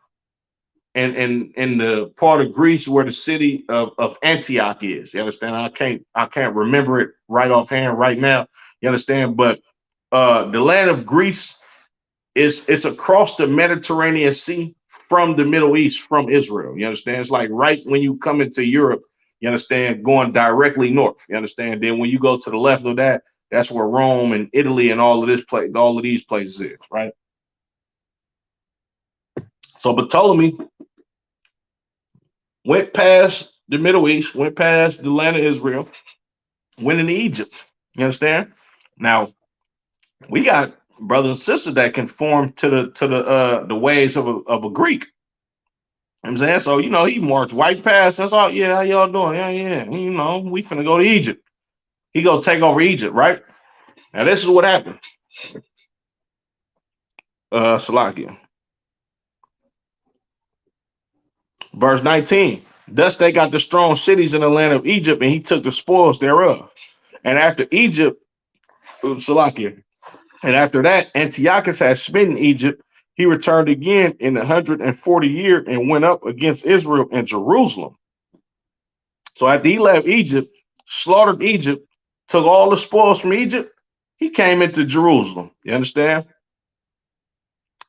part of Greece where the city of Antioch is. You understand? I can't remember it right offhand right now. You understand? But the land of Greece it's across the Mediterranean Sea from the Middle East, from Israel. You understand? It's like right when you come into Europe, you understand, going directly north. You understand? Then when you go to the left of that, that's where Rome and Italy and all of these places is, right? So Ptolemy went past the Middle East, went past the land of Israel, went into Egypt. You understand? Now we got brothers and sisters that conform to the ways of a Greek. You know what I'm saying, so he marched right past. That's all. Yeah, how y'all doing? Yeah, yeah. We finna go to Egypt. He go take over Egypt, right? Now this is what happened. Salakia. Verse 19. Thus they got the strong cities in the land of Egypt, and he took the spoils thereof. And after Egypt, Salakia, and after that, Antiochus had smitten Egypt. He returned again in the 140 year and went up against Israel and Jerusalem. So after he left Egypt, slaughtered Egypt, took all the spoils from Egypt, he came into Jerusalem. You understand?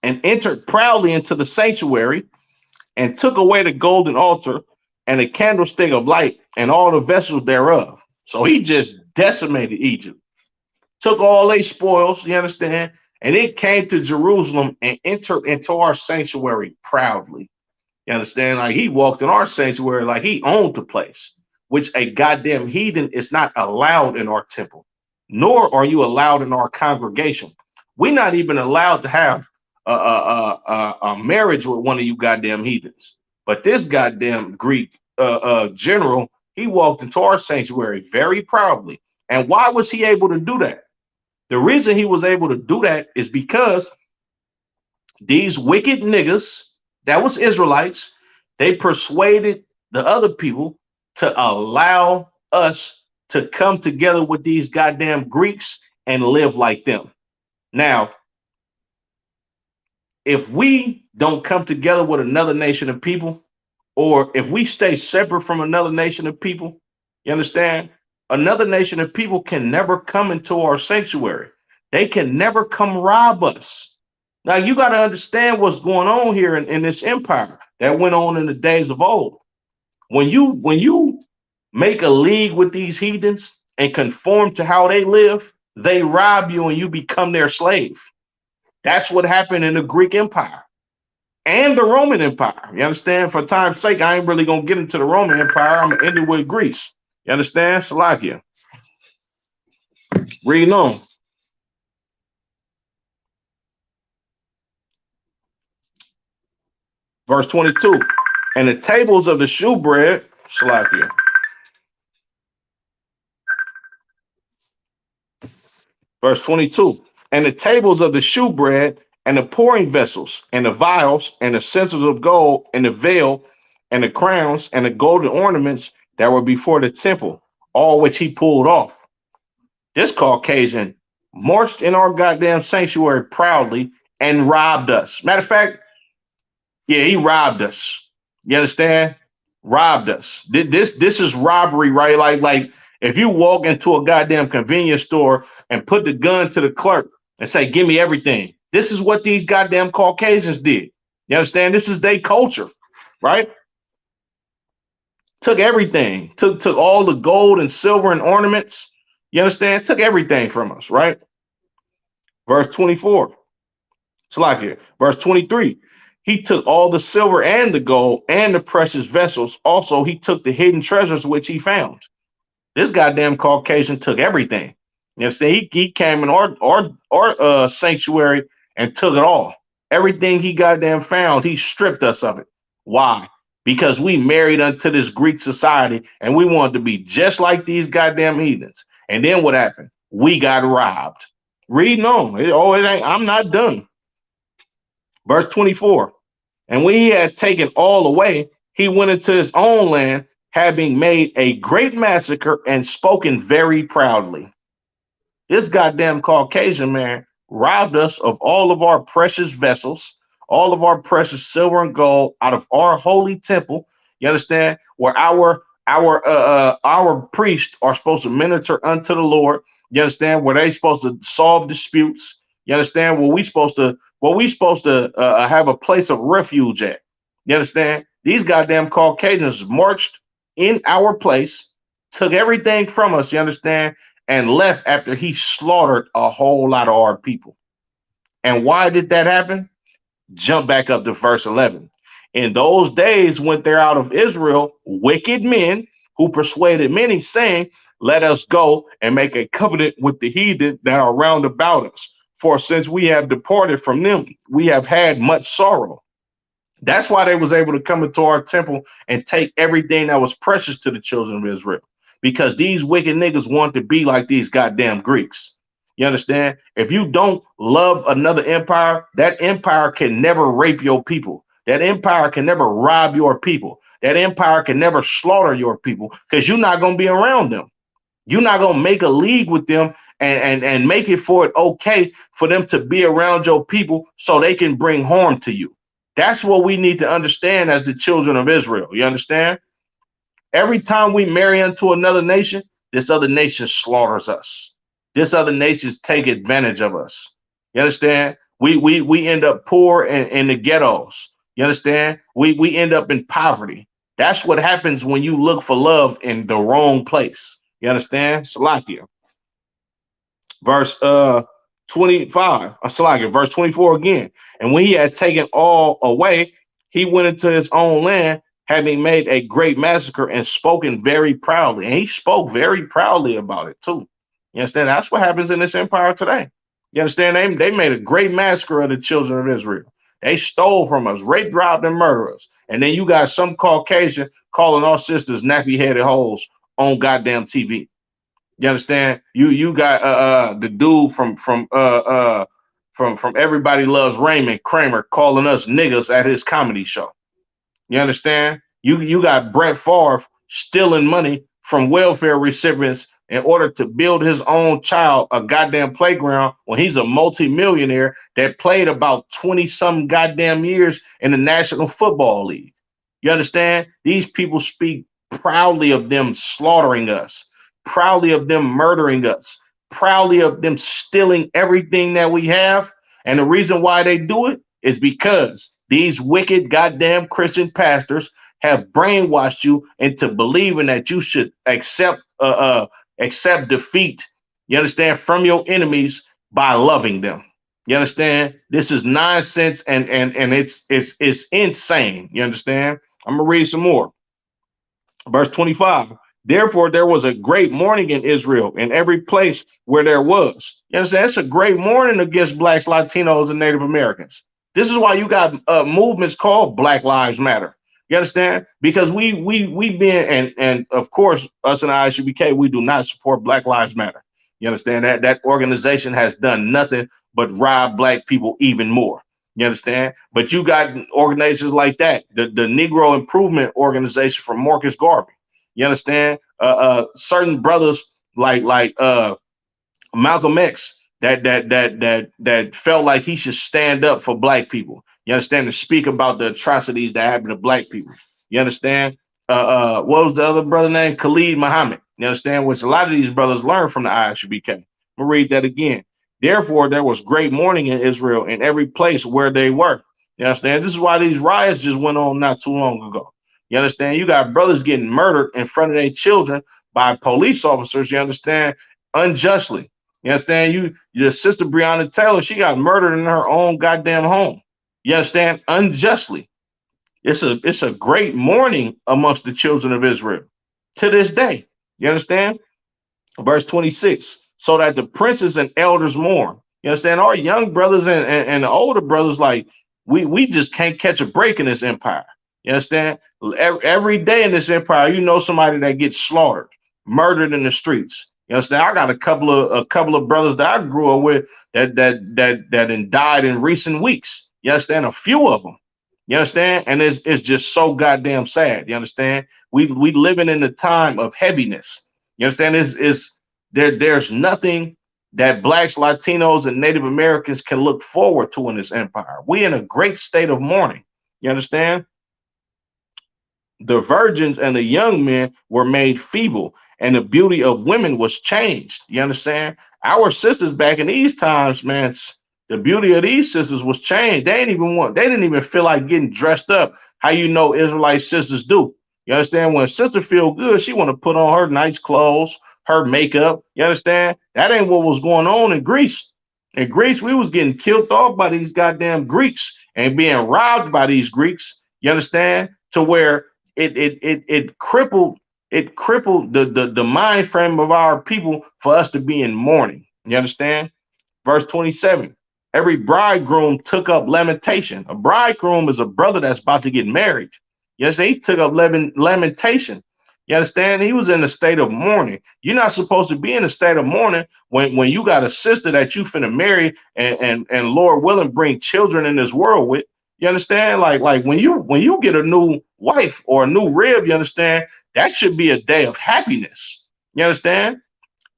And entered proudly into the sanctuary and took away the golden altar and the candlestick of light and all the vessels thereof. So he just decimated Egypt, took all their spoils, you understand? And it came to Jerusalem and entered into our sanctuary proudly. You understand? Like he walked in our sanctuary like he owned the place, which a goddamn heathen is not allowed in our temple. nor are you allowed in our congregation. We're not even allowed to have a marriage with one of you goddamn heathens. But this goddamn Greek general, he walked into our sanctuary very proudly. And why was he able to do that? The reason he was able to do that is because these wicked niggas, that was Israelites, they persuaded the other people to allow us to come together with these goddamn Greeks and live like them. Now, if we don't come together with another nation of people, or if we stay separate from another nation of people, you understand? Another nation of people can never come into our sanctuary. They can never come rob us. Now you got to understand what's going on here in this empire that went on in the days of old. When you make a league with these heathens and conform to how they live, they rob you and you become their slave. That's what happened in the Greek Empire and the Roman Empire. You understand? For time's sake, I ain't really gonna get into the Roman Empire. I'm gonna end it with Greece. You understand? Salakia. Reading on. Verse 22. And the tables of the shewbread, Salakia. Verse 22. And the tables of the shewbread and the pouring vessels and the vials and the censers of gold and the veil and the crowns and the golden ornaments that were before the temple, all which he pulled off. This Caucasian marched in our goddamn sanctuary proudly and robbed us. Matter of fact, yeah, he robbed us. You understand? Robbed us. This is robbery, right? Like if you walk into a goddamn convenience store and put the gun to the clerk and say, "Give me everything." This is what these goddamn Caucasians did. You understand? This is their culture, right? Took everything. Took all the gold and silver and ornaments. You understand? Took everything from us, right? Verse 24. It's like here. Verse 23. He took all the silver and the gold and the precious vessels. Also, he took the hidden treasures which he found. This goddamn Caucasian took everything. You understand? He came in our sanctuary and took it all. Everything he goddamn found, he stripped us of it. Why? Because we married unto this Greek society and we wanted to be just like these goddamn heathens. And then what happened? We got robbed. Reading on. It ain't. I'm not done. Verse 24. And when he had taken all away, he went into his own land, having made a great massacre and spoken very proudly. This goddamn Caucasian man robbed us of all of our precious vessels, all of our precious silver and gold out of our holy temple. You understand? Where our priests are supposed to minister unto the Lord. You understand? Where they supposed to solve disputes. You understand? Where we supposed to have a place of refuge at. You understand? These goddamn Caucasians marched in our place, took everything from us. You understand? And left after he slaughtered a whole lot of our people. And why did that happen? Jump back up to verse 11. In those days went there out of Israel wicked men who persuaded many, saying, "Let us go and make a covenant with the heathen that are round about us. For since we have departed from them, we have had much sorrow." That's why they was able to come into our temple and take everything that was precious to the children of Israel. Because these wicked niggas want to be like these goddamn Greeks. You understand? If you don't love another empire, that empire can never rape your people. That empire can never rob your people. That empire can never slaughter your people because you're not going to be around them. You're not going to make a league with them and make it for it okay for them to be around your people so they can bring harm to you. That's what we need to understand as the children of Israel. You understand? Every time we marry into another nation, this other nation slaughters us. This other nations take advantage of us. You understand? We end up poor in the ghettos. You understand? We end up in poverty. That's what happens when you look for love in the wrong place. You understand? Salakia. Verse 25. Salakia, verse 24 again. And when he had taken all away, he went into his own land, having made a great massacre and spoken very proudly. And he spoke very proudly about it too. You understand? That's what happens in this empire today. You understand? They made a great massacre of the children of Israel. They stole from us, raped, robbed, and murdered us. And then you got some Caucasian calling our sisters nappy headed hoes on goddamn TV. You understand? You got the dude from Everybody Loves Raymond, Kramer, calling us niggas at his comedy show. You understand? You got Brett Favre stealing money from welfare recipients in order to build his own child a goddamn playground when he's a multimillionaire that played about 20 some goddamn years in the National Football League. You understand? These people speak proudly of them slaughtering us, proudly of them murdering us, proudly of them stealing everything that we have. And the reason why they do it is because these wicked goddamn Christian pastors have brainwashed you into believing that you should accept defeat. You understand, from your enemies by loving them. You understand? This is nonsense and it's insane. You understand? I'm gonna read some more. Verse 25. Therefore, there was a great mourning in Israel in every place where there was. You understand? It's a great mourning against blacks, Latinos, and Native Americans. This is why you got movements called Black Lives Matter. You understand? Because we been and of course us in ISUBK, we do not support Black Lives Matter. You understand that organization has done nothing but rob black people even more. You understand? But you got organizations like that, the Negro Improvement Organization from Marcus Garvey. You understand? Certain brothers like Malcolm X that felt like he should stand up for black people. You understand? To speak about the atrocities that happen to black people. You understand? What was the other brother name? Khalid Muhammad. You understand? Which a lot of these brothers learned from the ISUBK. I'm gonna read that again. Therefore, there was great mourning in Israel in every place where they were. You understand? This is why these riots just went on not too long ago. You understand? You got brothers getting murdered in front of their children by police officers. You understand? Unjustly. You understand? Your sister Breonna Taylor, she got murdered in her own goddamn home. You understand? Unjustly. It's a great mourning amongst the children of Israel to this day. You understand? Verse 26. So that the princes and elders mourn. You understand? Our young brothers and the older brothers, like we just can't catch a break in this empire. You understand? Every day in this empire, you know somebody that gets slaughtered, murdered in the streets. You understand? I got a couple of brothers that I grew up with that died in recent weeks. You understand? A few of them. You understand? And it's just so goddamn sad. You understand? We living in a time of heaviness. You understand? There's nothing that blacks, Latinos, and Native Americans can look forward to in this empire. We in a great state of mourning. You understand? The virgins and the young men were made feeble, and the beauty of women was changed. You understand? Our sisters back in these times, man, the beauty of these sisters was changed. They didn't even feel like getting dressed up. How you know Israelite sisters do? You understand? When a sister feel good, she want to put on her nice clothes, her makeup. You understand? That ain't what was going on in Greece. In Greece, we was getting killed off by these goddamn Greeks and being robbed by these Greeks. You understand? To where it crippled the mind frame of our people for us to be in mourning. You understand? Verse 27. Every bridegroom took up lamentation. A bridegroom is a brother that's about to get married. Yes, he took up lamentation. You understand? He was in a state of mourning. You're not supposed to be in a state of mourning when you got a sister that you finna marry and Lord willing bring children in this world with. You understand? Like when you get a new wife or a new rib, you understand? That should be a day of happiness. You understand?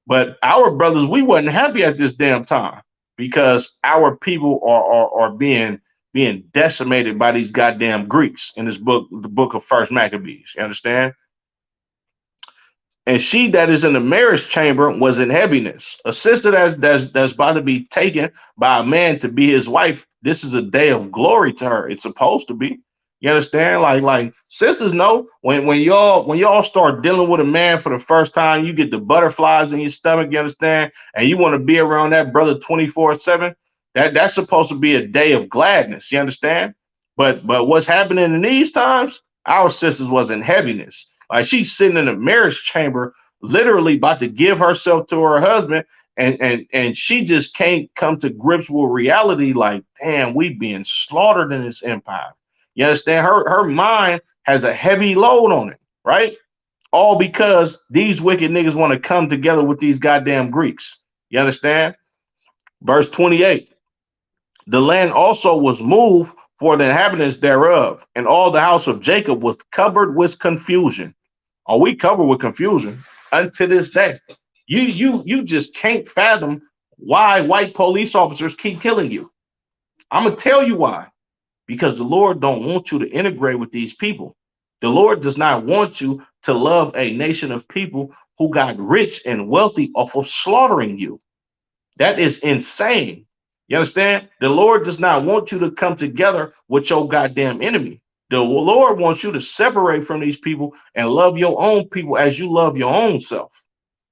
But our brothers, we wasn't happy at this damn time because our people are being decimated by these goddamn Greeks in this book, the book of First Maccabees. You understand? And she that is in the marriage chamber was in heaviness. A sister that's about to be taken by a man to be his wife. This is a day of glory to her. It's supposed to be. You understand? Like sisters know when y'all start dealing with a man for the first time, you get the butterflies in your stomach. You understand? And you want to be around that brother 24/7. That's supposed to be a day of gladness. You understand? But what's happening in these times? Our sisters was in heaviness. Like she's sitting in a marriage chamber literally about to give herself to her husband, and she just can't come to grips with reality. Like, damn, we being slaughtered in this empire. You understand? Her mind has a heavy load on it, right? All because these wicked niggas want to come together with these goddamn Greeks. You understand? Verse 28. The land also was moved for the inhabitants thereof, and all the house of Jacob was covered with confusion. Are we covered with confusion unto this day? You just can't fathom why white police officers keep killing you. I'm gonna tell you why. Because the Lord don't want you to integrate with these people. The Lord does not want you to love a nation of people who got rich and wealthy off of slaughtering you. That is insane. You understand? The Lord does not want you to come together with your goddamn enemy. The Lord wants you to separate from these people and love your own people as you love your own self.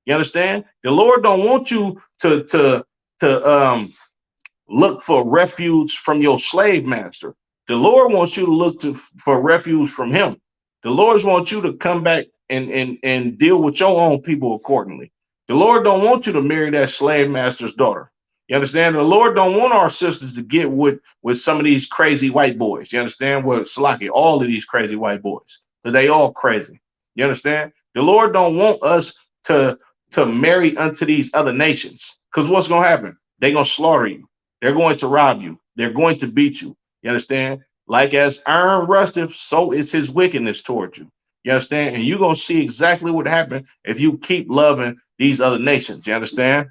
You understand? The Lord don't want you to look for refuge from your slave master. The Lord wants you to look for refuge from him. The Lord wants you to come back and deal with your own people accordingly. The Lord don't want you to marry that slave master's daughter. You understand? The Lord don't want our sisters to get with some of these crazy white boys. You understand? Well, Salaki, all of these crazy white boys, because they all crazy. You understand? The Lord don't want us to marry unto these other nations, because what's gonna happen? They're gonna slaughter you. They're going to rob you. They're going to beat you. You understand? Like as iron rusteth, so is his wickedness towards you. You understand? And you're going to see exactly what happened if you keep loving these other nations. You understand?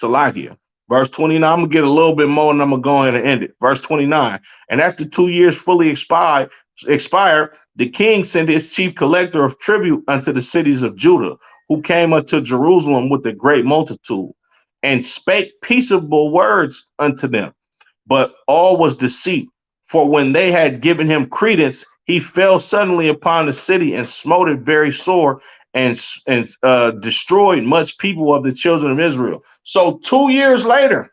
Salakia. Verse 29, I'm going to get a little bit more and I'm going to go ahead and end it. Verse 29, and after 2 years fully expired, the king sent his chief collector of tribute unto the cities of Judah, who came unto Jerusalem with a great multitude, and spake peaceable words unto them. But all was deceit. For when they had given him credence, he fell suddenly upon the city and smote it very sore, and destroyed much people of the children of Israel. So 2 years later,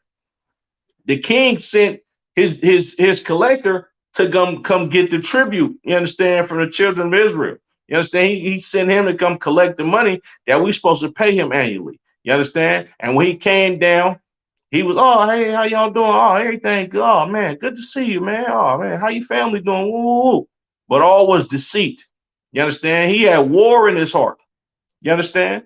the king sent his collector to come get the tribute. You understand, from the children of Israel. You understand? He sent him to come collect the money that we supposed to pay him annually. You understand? And when he came down, he was, oh, hey, how y'all doing? Oh, everything good. Oh, man, good to see you, man. Oh, man, how your family doing? Ooh. But all was deceit. You understand? He had war in his heart. You understand?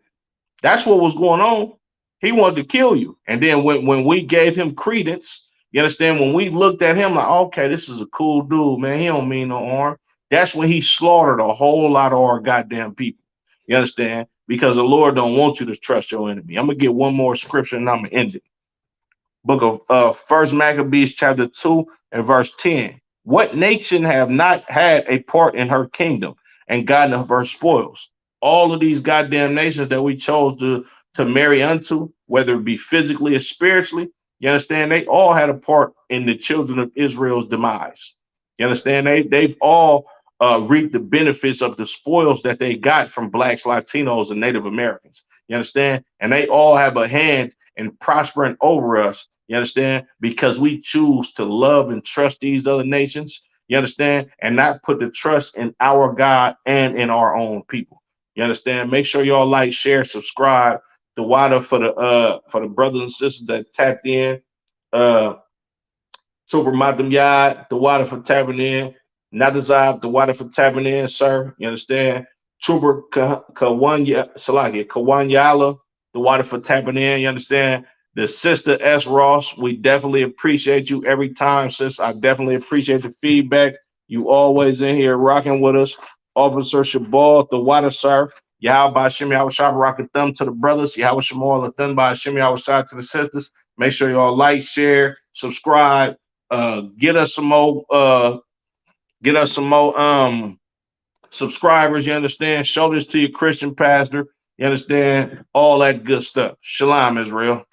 That's what was going on. He wanted to kill you. And then when we gave him credence, you understand, when we looked at him like, okay, this is a cool dude, man. He don't mean no harm. That's when he slaughtered a whole lot of our goddamn people. You understand? Because the Lord don't want you to trust your enemy. I'm going to get one more scripture and I'm going to end it. Book of First Maccabees chapter 2 and verse 10. What nation have not had a part in her kingdom and gotten of her spoils? All of these goddamn nations that we chose to marry unto, whether it be physically or spiritually, you understand, they all had a part in the children of Israel's demise. You understand? They've all reaped the benefits of the spoils that they got from blacks, Latinos, and Native Americans. You understand? And they all have a hand in prospering over us. You understand? Because we choose to love and trust these other nations. You understand? And not put the trust in our God and in our own people. You understand? Make sure y'all like, share, subscribe. The water for the brothers and sisters that tapped in. Uh Super Matam Yard, the water for tapping in. Nadazab, the water for tapping in, sir. You understand? Trooper Kawanyala, the water for tapping in. You understand? The sister S. Ross, we definitely appreciate you every time, sis. I definitely appreciate the feedback. You always in here rocking with us. Officer Shabal, the water, sir. Yahweh Shimmy Shab rock a thumb to the brothers. Yahweh Shemal, a thumb by Shimmy Shab to the sisters. Make sure y'all like, share, subscribe. Get us some more subscribers. You understand? Show this to your Christian pastor. You understand? All that good stuff. Shalom, Israel.